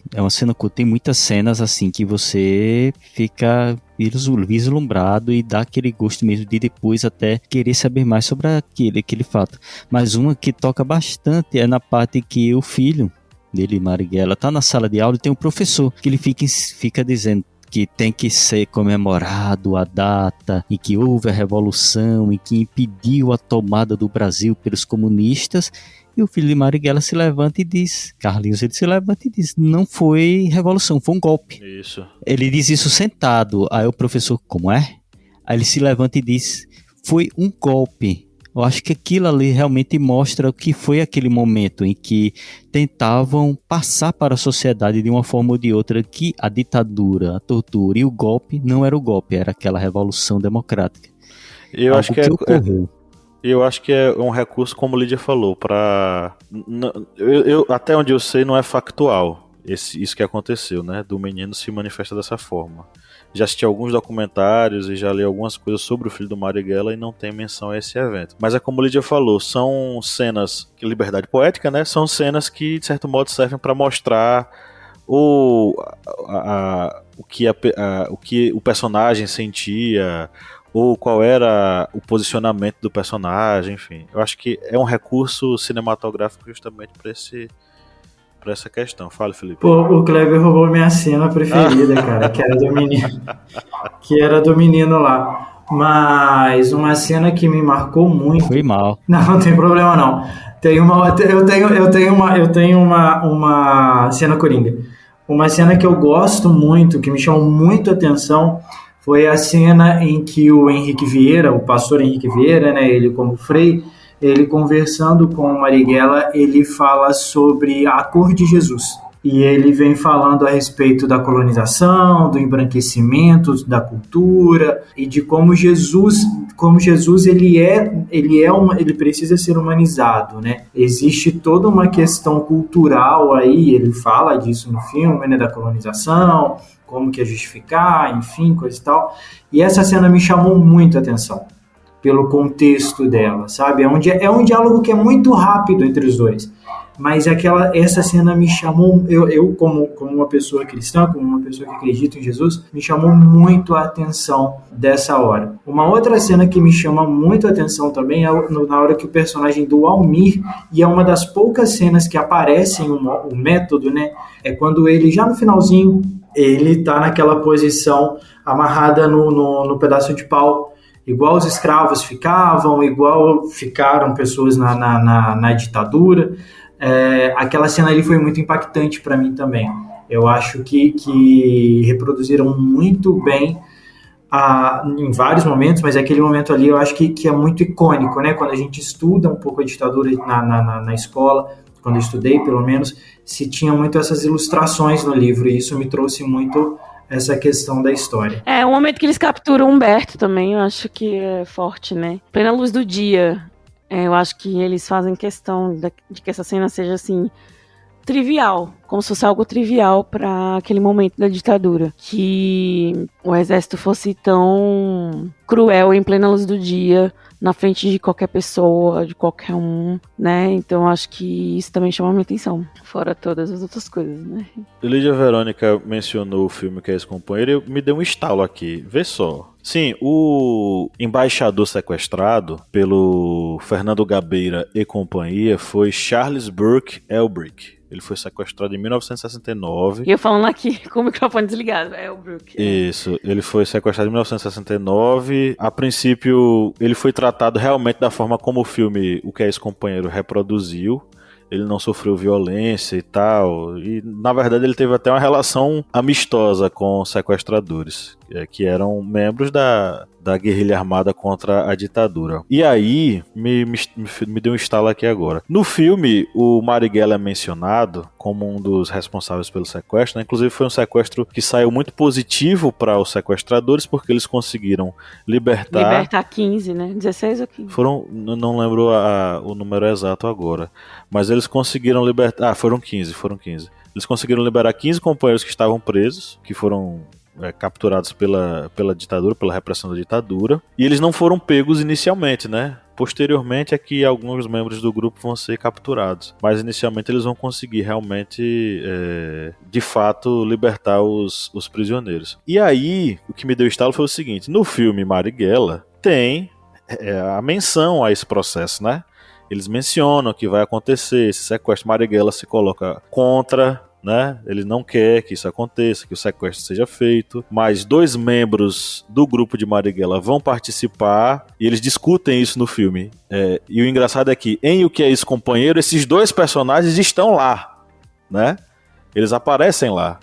Tem muitas cenas assim que você fica vislumbrado e dá aquele gosto mesmo de depois até querer saber mais sobre aquele fato. Mas uma que toca bastante é na parte que o filho dele, Marighella, tá na sala de aula e tem um professor que ele fica dizendo que tem que ser comemorado a data em que houve a revolução e que impediu a tomada do Brasil pelos comunistas. E o filho de Marighella se levanta e diz, Carlinhos, ele se levanta e diz, não foi revolução, foi um golpe. Isso. Ele diz isso sentado, aí o professor, como é? Aí ele se levanta e diz, foi um golpe. Eu acho que aquilo ali realmente mostra o que foi aquele momento em que tentavam passar para a sociedade de uma forma ou de outra que a ditadura, a tortura e o golpe não era o golpe, era aquela revolução democrática. Eu acho que ocorreu. Eu acho que é um recurso, como Lídia falou, para até onde eu sei não é factual isso que aconteceu, né? Do menino se manifesta dessa forma. Já assisti alguns documentários e já li algumas coisas sobre o filho do Marighella e não tem menção a esse evento. Mas é como Lídia falou, são cenas, liberdade poética, né? São cenas que de certo modo servem para mostrar ou o que o personagem sentia, ou qual era o posicionamento do personagem, enfim. Eu acho que é um recurso cinematográfico justamente para essa questão. Fala, Felipe. Pô, o Kleber roubou minha cena preferida, cara, que era do menino lá. Mas uma cena que me marcou muito. Foi mal. Não tem problema não. Eu tenho uma cena coringa. Uma cena que eu gosto muito, que me chamou muito a atenção, foi a cena em que o Henrique Vieira, o pastor Henrique Vieira, né, ele como frei, ele conversando com Marighella, ele fala sobre a cor de Jesus. E ele vem falando a respeito da colonização, do embranquecimento da cultura e de como Jesus ele precisa ser humanizado, né? Existe toda uma questão cultural aí, ele fala disso no filme, né, da colonização, como que é justificar, enfim, coisa e tal. E essa cena me chamou muito a atenção pelo contexto dela, sabe? É um diálogo que é muito rápido entre os dois. Mas essa cena me chamou, eu como uma pessoa cristã, como uma pessoa que acredita em Jesus, me chamou muito a atenção dessa hora. Uma outra cena que me chama muito a atenção também é na hora que o personagem do Almir, e é uma das poucas cenas que aparecem o método, né? É quando ele, já no finalzinho, ele tá naquela posição amarrada no pedaço de pau, igual os escravos ficavam, igual ficaram pessoas na ditadura. Aquela cena ali foi muito impactante para mim também. Eu acho que reproduziram muito bem em vários momentos, mas aquele momento ali eu acho que é muito icônico, né? Quando a gente estuda um pouco a ditadura na escola, quando eu estudei pelo menos, se tinha muito essas ilustrações no livro, e isso me trouxe muito essa questão da história. O momento que eles capturam Humberto também, eu acho que é forte, né? Plena luz do dia. Eu acho que eles fazem questão de que essa cena seja, assim, trivial, como se fosse algo trivial para aquele momento da ditadura. Que o exército fosse tão cruel em plena luz do dia, na frente de qualquer pessoa, de qualquer um, né? Então acho que isso também chama a minha atenção, fora todas as outras coisas, né? Lídia Verônica mencionou o filme que é esse companheiro e me deu um estalo aqui. Vê só. Sim, o embaixador sequestrado pelo Fernando Gabeira e companhia foi Charles Burke Elbrick. Ele foi sequestrado em 1969. E eu falando aqui com o microfone desligado, é o Brooke. Isso, ele foi sequestrado em 1969. A princípio, ele foi tratado realmente da forma como o filme O Que É Esse Companheiro reproduziu. Ele não sofreu violência e tal. E, na verdade, ele teve até uma relação amistosa com sequestradores, que eram membros da guerrilha armada contra a ditadura. E aí, me deu um estalo aqui agora. No filme, o Marighella é mencionado como um dos responsáveis pelo sequestro, né? Inclusive foi um sequestro que saiu muito positivo para os sequestradores, porque eles conseguiram libertar 15, né? 16 ou 15? Não lembro o número exato agora, mas eles conseguiram libertar... foram 15. Eles conseguiram liberar 15 companheiros que estavam presos, que foram capturados pela ditadura, pela repressão da ditadura, e eles não foram pegos inicialmente, né? Posteriormente é que alguns membros do grupo vão ser capturados, mas inicialmente eles vão conseguir realmente, de fato, libertar os prisioneiros. E aí, o que me deu estalo foi o seguinte: no filme Marighella tem a menção a esse processo, né? Eles mencionam que vai acontecer esse sequestro. Marighella se coloca contra, né? Ele não quer que isso aconteça, que o sequestro seja feito, mas 2 membros do grupo de Marighella vão participar e eles discutem isso no filme. E o engraçado é que, em O Que É Isso, Companheiro, esses 2 personagens estão lá, né? Eles aparecem lá.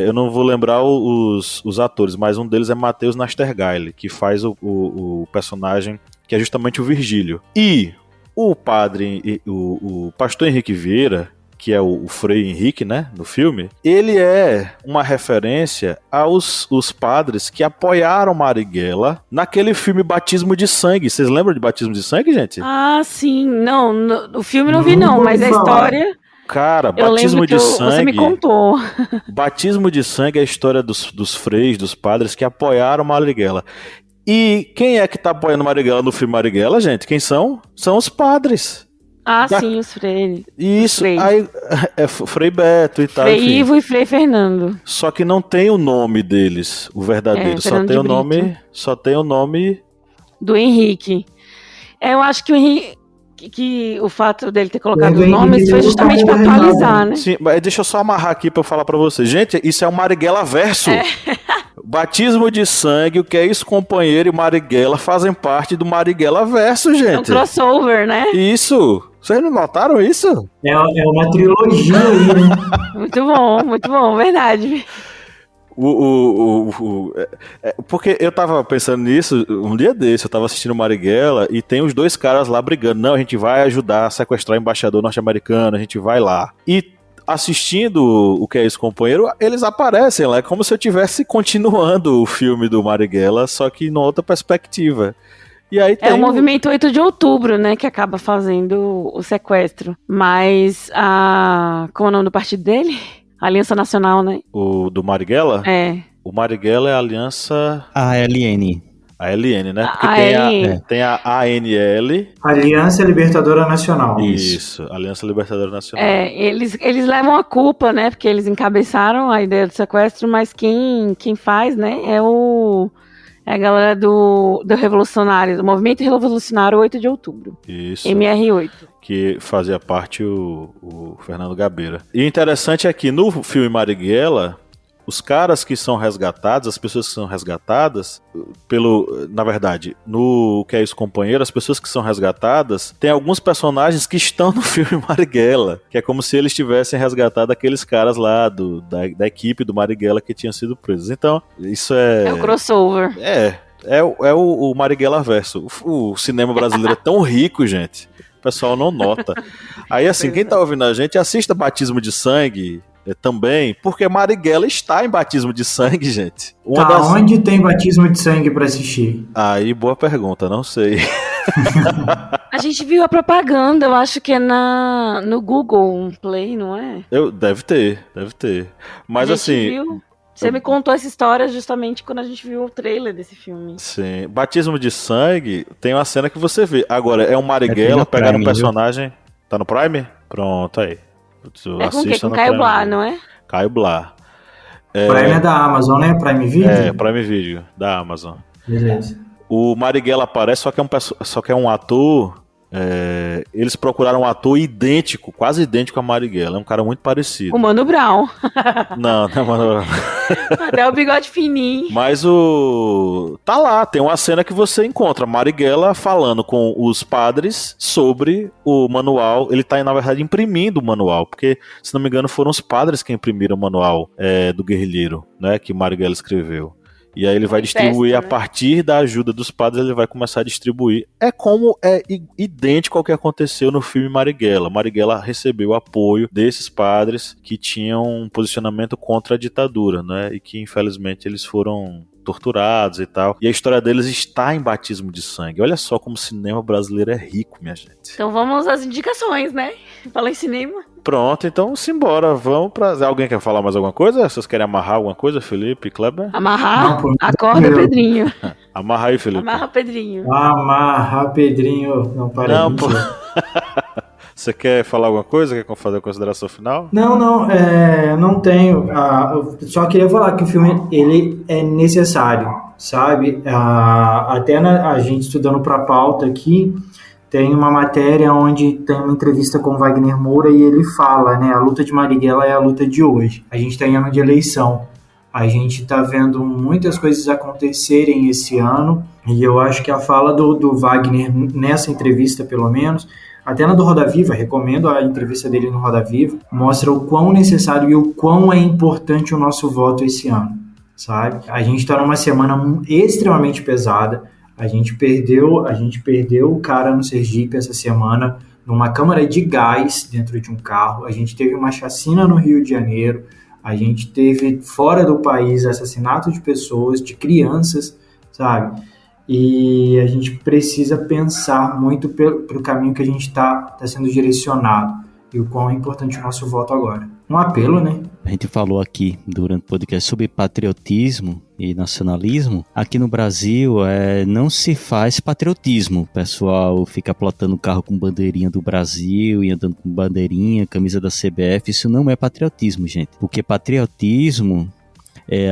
Eu não vou lembrar os atores, mas um deles é Matheus Nastergaile, que faz o personagem que é justamente o Virgílio. E o padre, o pastor Henrique Vieira, que é o Frei Henrique, né, no filme, ele é uma referência aos padres que apoiaram Marighella naquele filme Batismo de Sangue. Vocês lembram de Batismo de Sangue, gente? Ah, sim. Não, o filme não vi não, mas a história... Cara, Batismo de Sangue... Você me contou. Batismo de Sangue é a história dos freis, dos padres que apoiaram Marighella. E quem é que tá apoiando Marighella no filme Marighella, gente? Quem são? São os padres. Ah, sim, os Frei. Isso, Frei. aí é Frei Beto e tal. Frei enfim. Ivo e Frei Fernando. Só que não tem o nome deles, o verdadeiro. Só Fernando tem de o nome. Brito. Só tem o nome. Do Henrique. Eu acho que o Henrique. Que o fato dele ter colocado O os nomes Henrique foi justamente para colocou o atualizar, né? Sim, mas deixa eu só amarrar aqui pra eu falar pra vocês. Gente, isso é o Marighella verso. Batismo de sangue, o que é isso, companheiro e Marighella fazem parte do Marighella verso, gente. É um crossover, né? Isso. Vocês não notaram isso? É uma trilogia aí, né? Muito bom, verdade. Porque eu tava pensando nisso um dia desse, eu tava assistindo Marighella e tem os dois caras lá brigando. Não, a gente vai ajudar a sequestrar o embaixador norte-americano, a gente vai lá. E assistindo o que é isso, companheiro, eles aparecem lá, é como se eu estivesse continuando o filme do Marighella, só que numa outra perspectiva. E aí É o movimento 8 de outubro, né, que acaba fazendo o sequestro. Mas como é o nome do partido dele? Aliança Nacional, né? O do Marighella? É. O Marighella é a Aliança... A LN. A LN, né? Porque LN. tem a ANL. Aliança Libertadora Nacional. Isso, Aliança Libertadora Nacional. Eles levam a culpa, né? Porque eles encabeçaram a ideia do sequestro, mas quem faz, né, é a galera do Revolucionário, do Movimento Revolucionário 8 de Outubro. Isso. MR8. Que fazia parte o Fernando Gabeira. E o interessante é que no filme Marighella, os caras que são resgatados, as pessoas que são resgatadas, na verdade, no que é isso, companheiro, as pessoas que são resgatadas, tem alguns personagens que estão no filme Marighella, que é como se eles tivessem resgatado aqueles caras lá da equipe do Marighella que tinham sido presos. Então, isso é... É o crossover. É o Marighella verso. O cinema brasileiro é tão rico, gente. O pessoal não nota. Aí, assim, quem tá ouvindo a gente, assista Batismo de Sangue também, porque Marighella está em Batismo de Sangue, gente. Onde tem Batismo de Sangue pra assistir? Aí, boa pergunta, não sei. A gente viu a propaganda, eu acho que é no Google Play, não é? Deve ter. Mas a gente assim... viu. Você me contou essa história justamente quando a gente viu o trailer desse filme. Sim. Batismo de Sangue tem uma cena que você vê. Agora, é um Marighella pegando um personagem... Viu? Tá no Prime? Pronto, aí. É com quem? Com Caio Blá, não é? Caio Blá. Prime é da Amazon, né? Prime Video? É, Prime Video, da Amazon. Beleza. O Marighella aparece, só que é um ator... eles procuraram um ator idêntico, quase idêntico a Marighella. É um cara muito parecido. O Mano Brown. Não é Mano Brown. Até o bigode fininho. Mas tá lá, tem uma cena que você encontra Marighella falando com os padres sobre o manual. Ele tá, na verdade, imprimindo o manual, porque, se não me engano, foram os padres que imprimiram o manual do guerrilheiro, né, que Marighella escreveu. E aí ele vai distribuir, a partir da ajuda dos padres, ele vai começar a distribuir. É idêntico ao que aconteceu no filme Marighella. Marighella recebeu apoio desses padres que tinham um posicionamento contra a ditadura, né? E que, infelizmente, eles foram torturados e tal. E a história deles está em Batismo de Sangue. Olha só como o cinema brasileiro é rico, minha gente. Então vamos às indicações, né? Falar em cinema. Pronto, então simbora. Vamos pra... Alguém quer falar mais alguma coisa? Vocês querem amarrar alguma coisa, Felipe, Kleber? Amarrar? Acorda, Pedrinho. Amarra aí, Felipe. Amarra, Pedrinho. Amarra, Pedrinho. Não, para não, pô. Você quer falar alguma coisa? Quer fazer a consideração final? Não tenho. Eu só queria falar que o filme ele é necessário, sabe? Até a gente estudando para pauta aqui, tem uma matéria onde tem uma entrevista com Wagner Moura e ele fala, né? A luta de Marighella é a luta de hoje. A gente está em ano de eleição. A gente está vendo muitas coisas acontecerem esse ano e eu acho que a fala do Wagner nessa entrevista, pelo menos, até na do Roda Viva, recomendo a entrevista dele no Roda Viva, mostra o quão necessário e o quão é importante o nosso voto esse ano, sabe? A gente está numa semana extremamente pesada, a gente perdeu o cara no Sergipe essa semana, numa câmara de gás dentro de um carro, a gente teve uma chacina no Rio de Janeiro, a gente teve fora do país assassinato de pessoas, de crianças, sabe? E a gente precisa pensar muito pelo caminho que a gente está sendo direcionado. e o quão é importante o nosso voto agora. Um apelo, né? A gente falou aqui durante o podcast sobre patriotismo e nacionalismo. Aqui no Brasil não se faz patriotismo. O pessoal fica plotando carro com bandeirinha do Brasil e andando com bandeirinha, camisa da CBF. Isso não é patriotismo, gente. Porque patriotismo,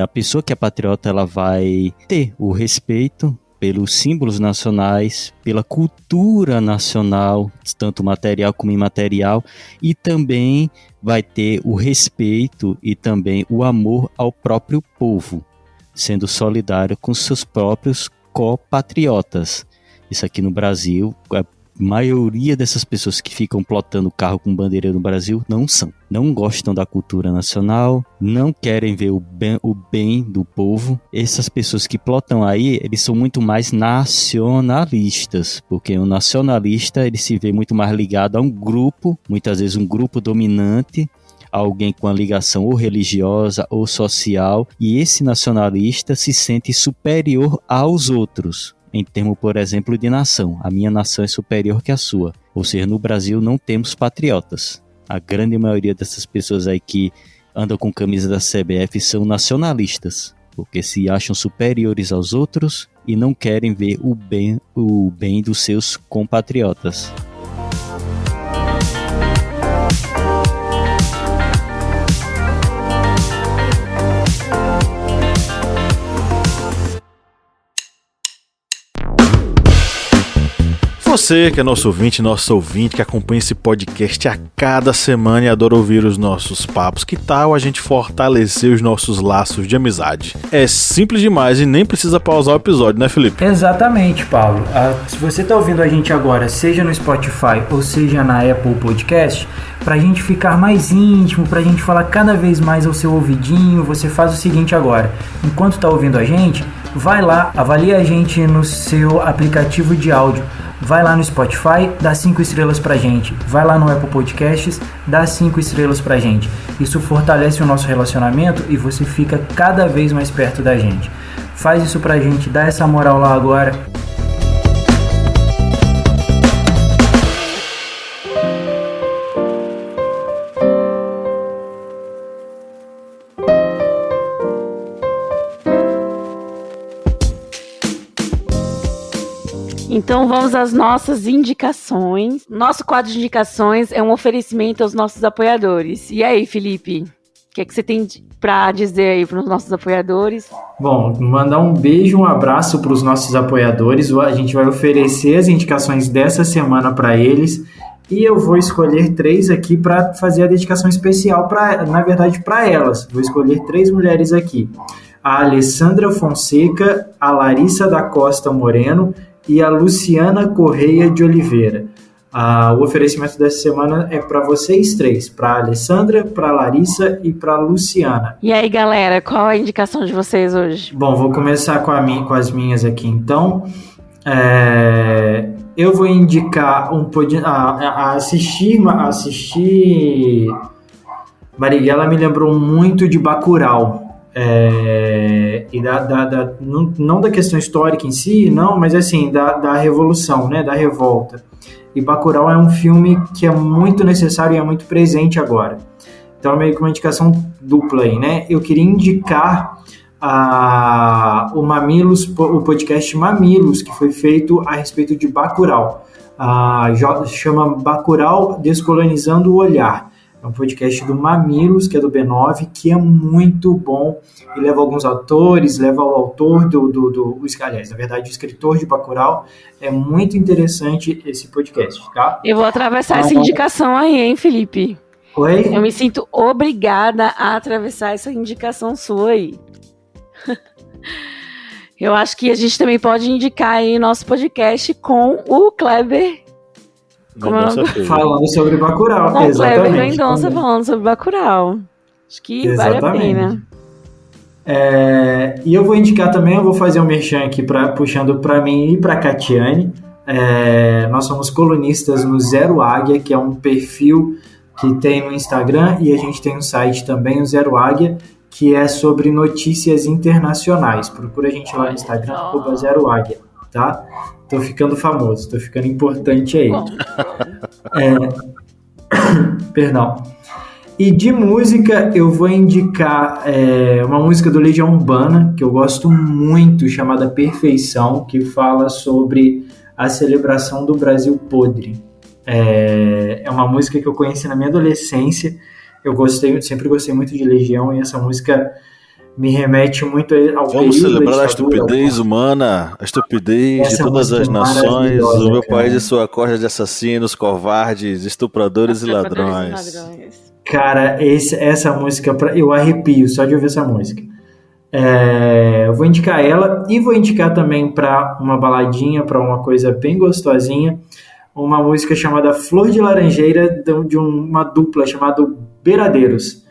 a pessoa que é patriota, ela vai ter o respeito pelos símbolos nacionais, pela cultura nacional, tanto material como imaterial, e também vai ter o respeito e também o amor ao próprio povo, sendo solidário com seus próprios compatriotas. Isso aqui no Brasil, a maioria dessas pessoas que ficam plotando carro com bandeira no Brasil não gostam da cultura nacional, não querem ver o bem do povo. Essas pessoas que plotam aí, eles são muito mais nacionalistas, porque o nacionalista ele se vê muito mais ligado a um grupo, muitas vezes um grupo dominante, alguém com a ligação ou religiosa ou social, e esse nacionalista se sente superior aos outros. Em termos, por exemplo, de nação. A minha nação é superior que a sua. Ou seja, no Brasil não temos patriotas. A grande maioria dessas pessoas aí que andam com camisa da CBF são nacionalistas, porque se acham superiores aos outros e não querem ver o bem dos seus compatriotas. Você que é nosso ouvinte, que acompanha esse podcast a cada semana e adora ouvir os nossos papos, que tal a gente fortalecer os nossos laços de amizade? É simples demais e nem precisa pausar o episódio, né, Felipe? Exatamente, Paulo. Se você está ouvindo a gente agora, seja no Spotify ou seja na Apple Podcast, para a gente ficar mais íntimo, para a gente falar cada vez mais ao seu ouvidinho, você faz o seguinte agora. Enquanto está ouvindo a gente, vai lá, avalia a gente no seu aplicativo de áudio. Vai lá no Spotify, dá 5 estrelas pra gente. Vai lá no Apple Podcasts, dá 5 estrelas pra gente. Isso fortalece o nosso relacionamento e você fica cada vez mais perto da gente. Faz isso pra gente, dá essa moral lá agora. Então vamos às nossas indicações. Nosso quadro de indicações é um oferecimento aos nossos apoiadores. E aí, Felipe, o que é que você tem para dizer aí para os nossos apoiadores? Bom, mandar um beijo, um abraço para os nossos apoiadores. A gente vai oferecer as indicações dessa semana para eles. E eu vou escolher 3 aqui para fazer a dedicação especial, na verdade, para elas. Vou escolher 3 mulheres aqui. A Alessandra Fonseca, a Larissa da Costa Moreno e a Luciana Correia de Oliveira. O oferecimento dessa semana é para vocês 3, para a Alessandra, para a Larissa e para a Luciana. E aí, galera, qual a indicação de vocês hoje? Bom, vou começar com as minhas aqui, então. Eu vou indicar assistir Marighella me lembrou muito de Bacurau. E não da questão histórica em si, não, mas assim, da revolução, né, da revolta. E Bacurau é um filme que é muito necessário e é muito presente agora. Então é meio que uma indicação dupla aí, né? Eu queria indicar o Mamilos, o podcast Mamilos, que foi feito a respeito de Bacurau. Chama Bacurau Descolonizando o Olhar. É um podcast do Mamilos, que é do B9, que é muito bom. E leva alguns autores, leva o autor aliás, na verdade, o escritor de Bacurau. É muito interessante esse podcast, tá? Eu vou atravessar essa indicação aí, hein, Felipe? Oi? Eu me sinto obrigada a atravessar essa indicação sua aí. Eu acho que a gente também pode indicar aí nosso podcast com o Kleber falando sobre Bacurau. Com Kleber Mendonça falando sobre Bacurau. Acho que vale a pena. E eu vou indicar também, eu vou fazer um merchan aqui puxando para mim e para Catiane. Nós somos colunistas no Zero Águia, que é um perfil que tem no Instagram, e a gente tem um site também, o Zero Águia, que é sobre notícias internacionais. Procura a gente lá no Instagram, @Zero Águia, tá? Tô ficando famoso, tô ficando importante aí. Perdão. E de música, eu vou indicar uma música do Legião Urbana, que eu gosto muito, chamada Perfeição, que fala sobre a celebração do Brasil podre. É uma música que eu conheci na minha adolescência. Sempre gostei muito de Legião, e essa música me remete muito ao Vamos período celebrar da a ditadura, estupidez humana, a estupidez de Essa todas as música é nações, maravilhosa, o meu cara. país e sua corja de assassinos, covardes, estupradores e ladrões. Cara, essa música, eu arrepio só de ouvir essa música. Eu vou indicar ela e vou indicar também para uma baladinha, para uma coisa bem gostosinha, uma música chamada Flor de Laranjeira, de uma dupla chamada Beiradeiros.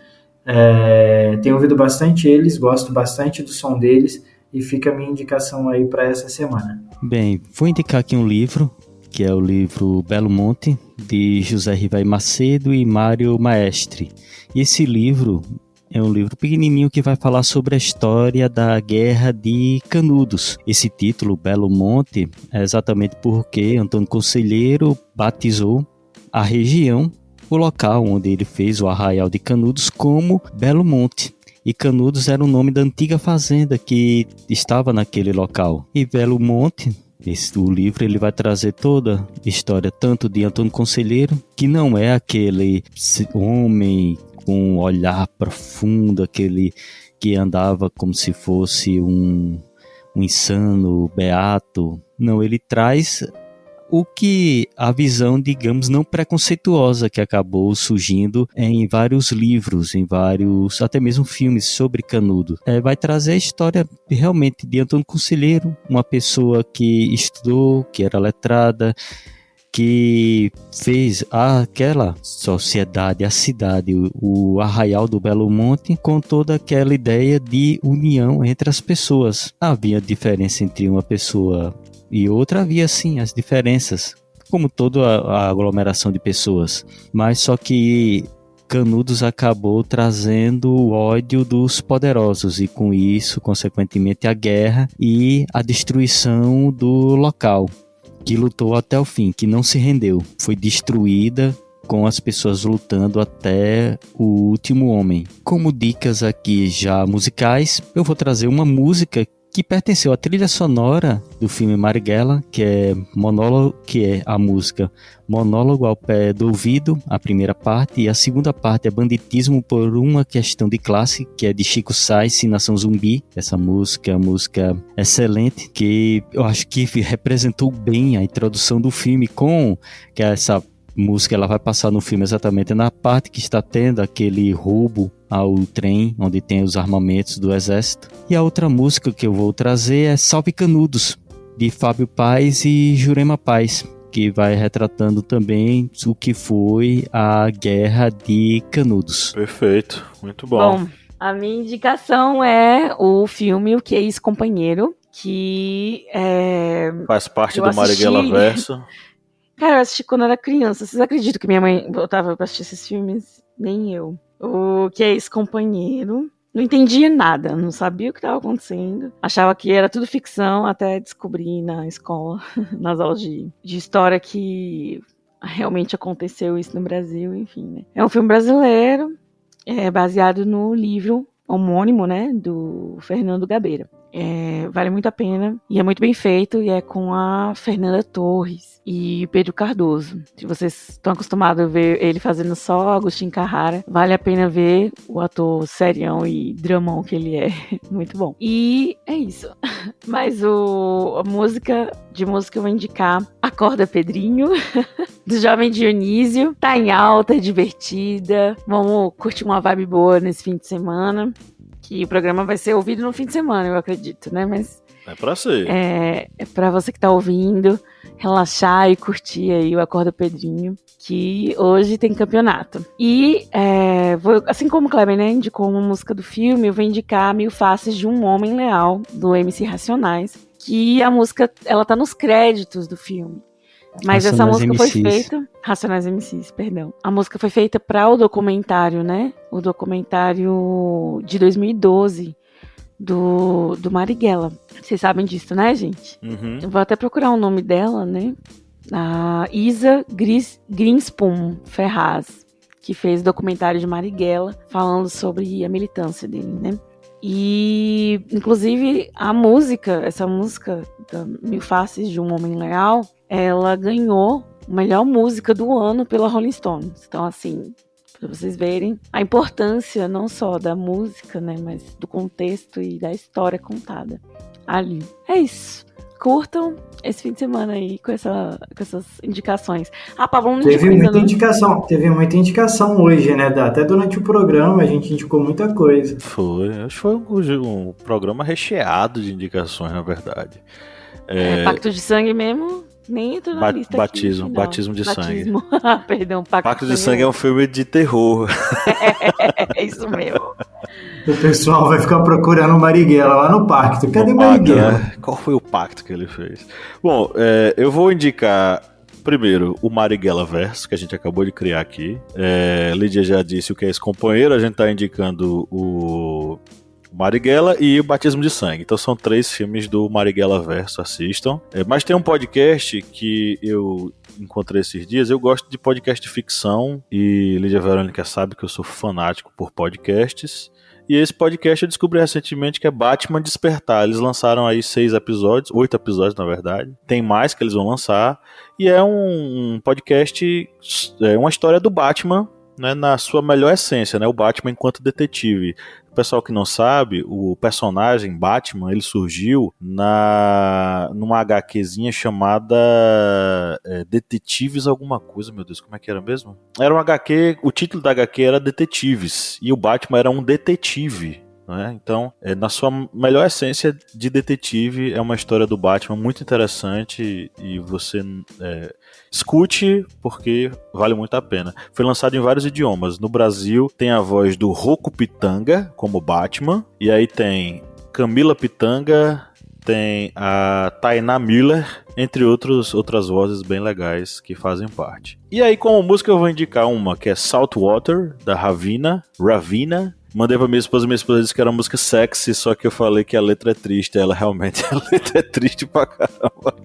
Tenho ouvido bastante eles, gosto bastante do som deles, e fica a minha indicação aí para essa semana. Bem, vou indicar aqui um livro, que é o livro Belo Monte, de José Rivaí Macedo e Mário Maestre. Esse livro é um livro pequenininho que vai falar sobre a história da Guerra de Canudos. Esse título, Belo Monte, é exatamente porque Antônio Conselheiro batizou a região, o local onde ele fez o Arraial de Canudos, como Belo Monte. E Canudos era o nome da antiga fazenda que estava naquele local. E Belo Monte, o livro, ele vai trazer toda a história tanto de Antônio Conselheiro, que não é aquele homem com um olhar profundo, aquele que andava como se fosse um insano beato. Não, ele traz a visão, digamos, não preconceituosa que acabou surgindo em vários livros, em vários, até mesmo filmes sobre Canudo. Vai trazer a história realmente de Antônio Conselheiro, uma pessoa que estudou, que era letrada, que fez aquela sociedade, a cidade, o Arraial do Belo Monte, com toda aquela ideia de união entre as pessoas. Havia diferença entre uma pessoa e outra, havia sim as diferenças, como toda a aglomeração de pessoas, mas só que Canudos acabou trazendo o ódio dos poderosos e com isso, consequentemente, a guerra e a destruição do local, que lutou até o fim, que não se rendeu, foi destruída com as pessoas lutando até o último homem. Como dicas aqui já musicais, eu vou trazer uma música que pertenceu à trilha sonora do filme Marighella, que é a música Monólogo ao Pé do Ouvido, a primeira parte, e a segunda parte é Banditismo por uma Questão de Classe, que é de Chico Science, Nação Zumbi. Essa música é uma música excelente, que eu acho que representou bem a introdução do filme, que essa música ela vai passar no filme exatamente na parte que está tendo aquele roubo ao trem, onde tem os armamentos do exército. E a outra música que eu vou trazer é Salve Canudos, de Fábio Paes e Jurema Paz, que vai retratando também o que foi a Guerra de Canudos. Perfeito, muito bom. Bom, a minha indicação é o filme O Que é Ex-Companheiro, que faz parte eu do assisti... Marighella Verso. Cara, eu assisti quando eu era criança. Vocês acreditam que minha mãe botava pra assistir esses filmes? Nem eu. O Que é Ex-Companheiro. Não entendia nada, não sabia o que estava acontecendo. Achava que era tudo ficção, até descobrir na escola, nas aulas de história, que realmente aconteceu isso no Brasil, enfim, né? É um filme brasileiro, baseado no livro homônimo, né, do Fernando Gabeira. Vale muito a pena e é muito bem feito, e é com a Fernanda Torres e Pedro Cardoso. Se vocês estão acostumados a ver ele fazendo só Agostinho Carrara, vale a pena ver o ator serião e dramão que ele é. Muito bom. E é isso. Mas a música que eu vou indicar, Acorda Pedrinho, do Jovem Dionísio. Tá em alta, é divertida. Vamos curtir uma vibe boa nesse fim de semana. Que o programa vai ser ouvido no fim de semana, eu acredito, né? Mas é pra ser. É pra você que tá ouvindo, relaxar e curtir aí o Acorda Pedrinho, que hoje tem campeonato. E assim como o Kleber, né, indicou uma música do filme, eu vou indicar Mil Faces de um Homem Leal, do MC Racionais, que a música, ela tá nos créditos do filme. Mas essa música foi feita... Racionais MCs, perdão. A música foi feita para o documentário, né? O documentário de 2012 do Marighella. Vocês sabem disso, né, gente? Uhum. Eu vou até procurar o nome dela, né? A Isa Greenspoon Ferraz. que fez o documentário de Marighella, falando sobre a militância dele, né? E, inclusive, essa música da Mil Faces de um Homem Leal, ela ganhou a melhor música do ano pela Rolling Stones. Então, assim, para vocês verem a importância não só da música, né, mas do contexto e da história contada ali. É isso. Curtam esse fim de semana aí com essas indicações. Pablo não teve muita indicação hoje, né? Até durante o programa a gente indicou muita coisa. Acho que foi um programa recheado de indicações, na verdade. Pacto de Sangue mesmo, nem entrou na lista batismo, aqui. Batismo de Sangue. Perdão, Pacto de Sangue é um filme de terror. É isso mesmo. O pessoal vai ficar procurando o Marighella lá no pacto. Cadê o Marighella? Né? Qual foi o pacto que ele fez? Bom, eu vou indicar primeiro o Marighella Verso, que a gente acabou de criar aqui. Lídia já disse o que é esse companheiro, a gente tá indicando o Marighella e o Batismo de Sangue. Então são 3 filmes do Marighella Verso, assistam. Mas tem um podcast que eu encontrei esses dias. Eu gosto de podcast de ficção e Lídia Verônica sabe que eu sou fanático por podcasts. E esse podcast eu descobri recentemente que é Batman Despertar. Eles lançaram aí 6 episódios, 8 episódios na verdade. Tem mais que eles vão lançar. E é um podcast, uma história do Batman, né, na sua melhor essência, né, o Batman enquanto detetive. O pessoal que não sabe, o personagem Batman, ele surgiu numa HQzinha chamada Detetives alguma coisa, meu Deus, como é que era mesmo? Era um HQ, o título da HQ era Detetives, e o Batman era um detetive. Então, na sua melhor essência de detetive, é uma história do Batman muito interessante e você escute porque vale muito a pena. Foi lançado em vários idiomas. No Brasil tem a voz do Rocco Pitanga como Batman, e aí tem Camila Pitanga, tem a Tainá Miller, entre outras vozes bem legais que fazem parte. E aí, como música, eu vou indicar uma que é Saltwater, da Ravina. Mandei pra minha esposa disse que era uma música sexy, só que eu falei que a letra é triste. Ela realmente, a letra é triste pra caramba.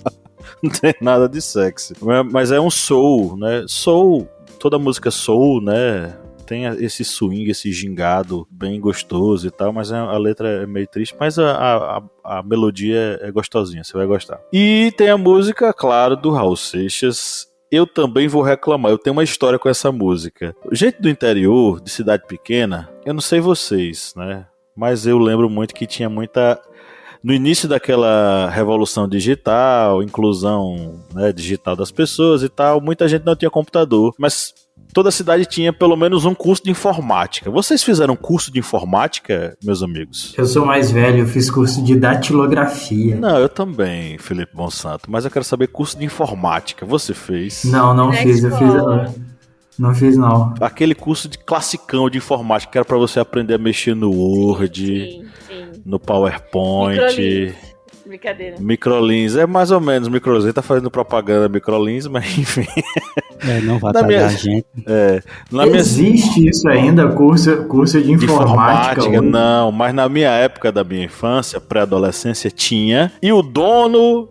Não tem nada de sexy. Mas é um soul, né? Soul, toda música soul, né? Tem esse swing, esse gingado bem gostoso e tal, mas a letra é meio triste, mas a melodia é gostosinha, você vai gostar. E tem a música, claro, do Raul Seixas. Eu também vou reclamar, eu tenho uma história com essa música. Gente do interior, de cidade pequena, eu não sei vocês, né? Mas eu lembro muito que tinha muita... No início daquela revolução digital, inclusão, né, digital das pessoas e tal, muita gente não tinha computador, mas toda cidade tinha pelo menos um curso de informática. Vocês fizeram curso de informática, meus amigos? Eu sou mais velho, eu fiz curso de datilografia. Não, eu também, Felipe Monsanto, mas eu quero saber curso de informática. Você fez? Não fiz, eu fiz... Não fiz, não. Aquele curso de classicão de informática que era pra você aprender a mexer no Word, no PowerPoint. Brincadeira. Microlins, é mais ou menos Microlins. Ele tá fazendo propaganda Microlins, mas enfim. Não vai pagar a gente. Existe isso ainda, curso de informática? Não, mas na minha época da minha infância, pré-adolescência, tinha. E o dono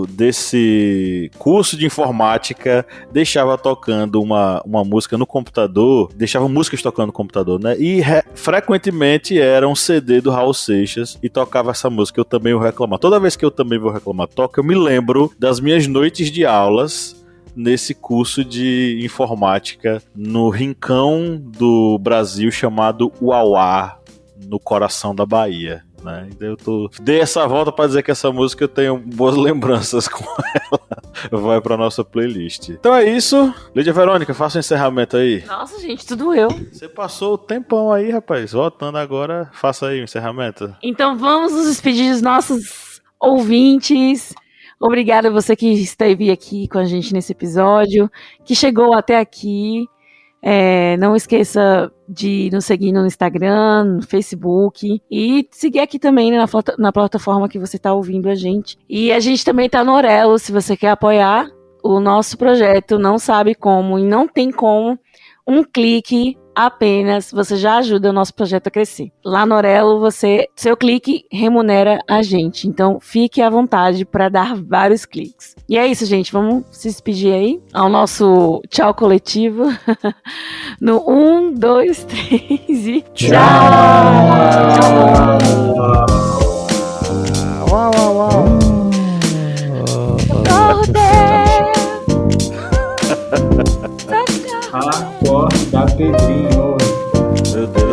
desse curso de informática deixava tocando uma música no computador, deixava músicas tocando no computador, né? E frequentemente era um CD do Raul Seixas e tocava essa música. Eu também vou reclamar. Toda vez que eu também vou reclamar, eu me lembro das minhas noites de aulas nesse curso de informática no rincão do Brasil chamado Uauá, no coração da Bahia. Né? Dei essa volta pra dizer que essa música eu tenho boas lembranças com ela. Vai pra nossa playlist. Então é isso. Lídia Verônica, faça o encerramento aí. Nossa, gente, tudo eu. Você passou o tempão aí, rapaz. Voltando agora, faça aí o encerramento. Então vamos nos despedir dos nossos ouvintes. Obrigada a você que esteve aqui com a gente nesse episódio, que chegou até aqui. Não esqueça de nos seguir no Instagram, no Facebook e seguir aqui também na plataforma que você está ouvindo a gente. E a gente também está no Orelo, se você quer apoiar o nosso projeto, não sabe como e não tem como, um clique apenas, você já ajuda o nosso projeto a crescer. Lá no Orelo, seu clique remunera a gente. Então, fique à vontade para dar vários cliques. E é isso, gente. Vamos se despedir aí ao nosso tchau coletivo. No 1, 2, 3 e tchau! Acorda, Pedrinho. Meu Deus.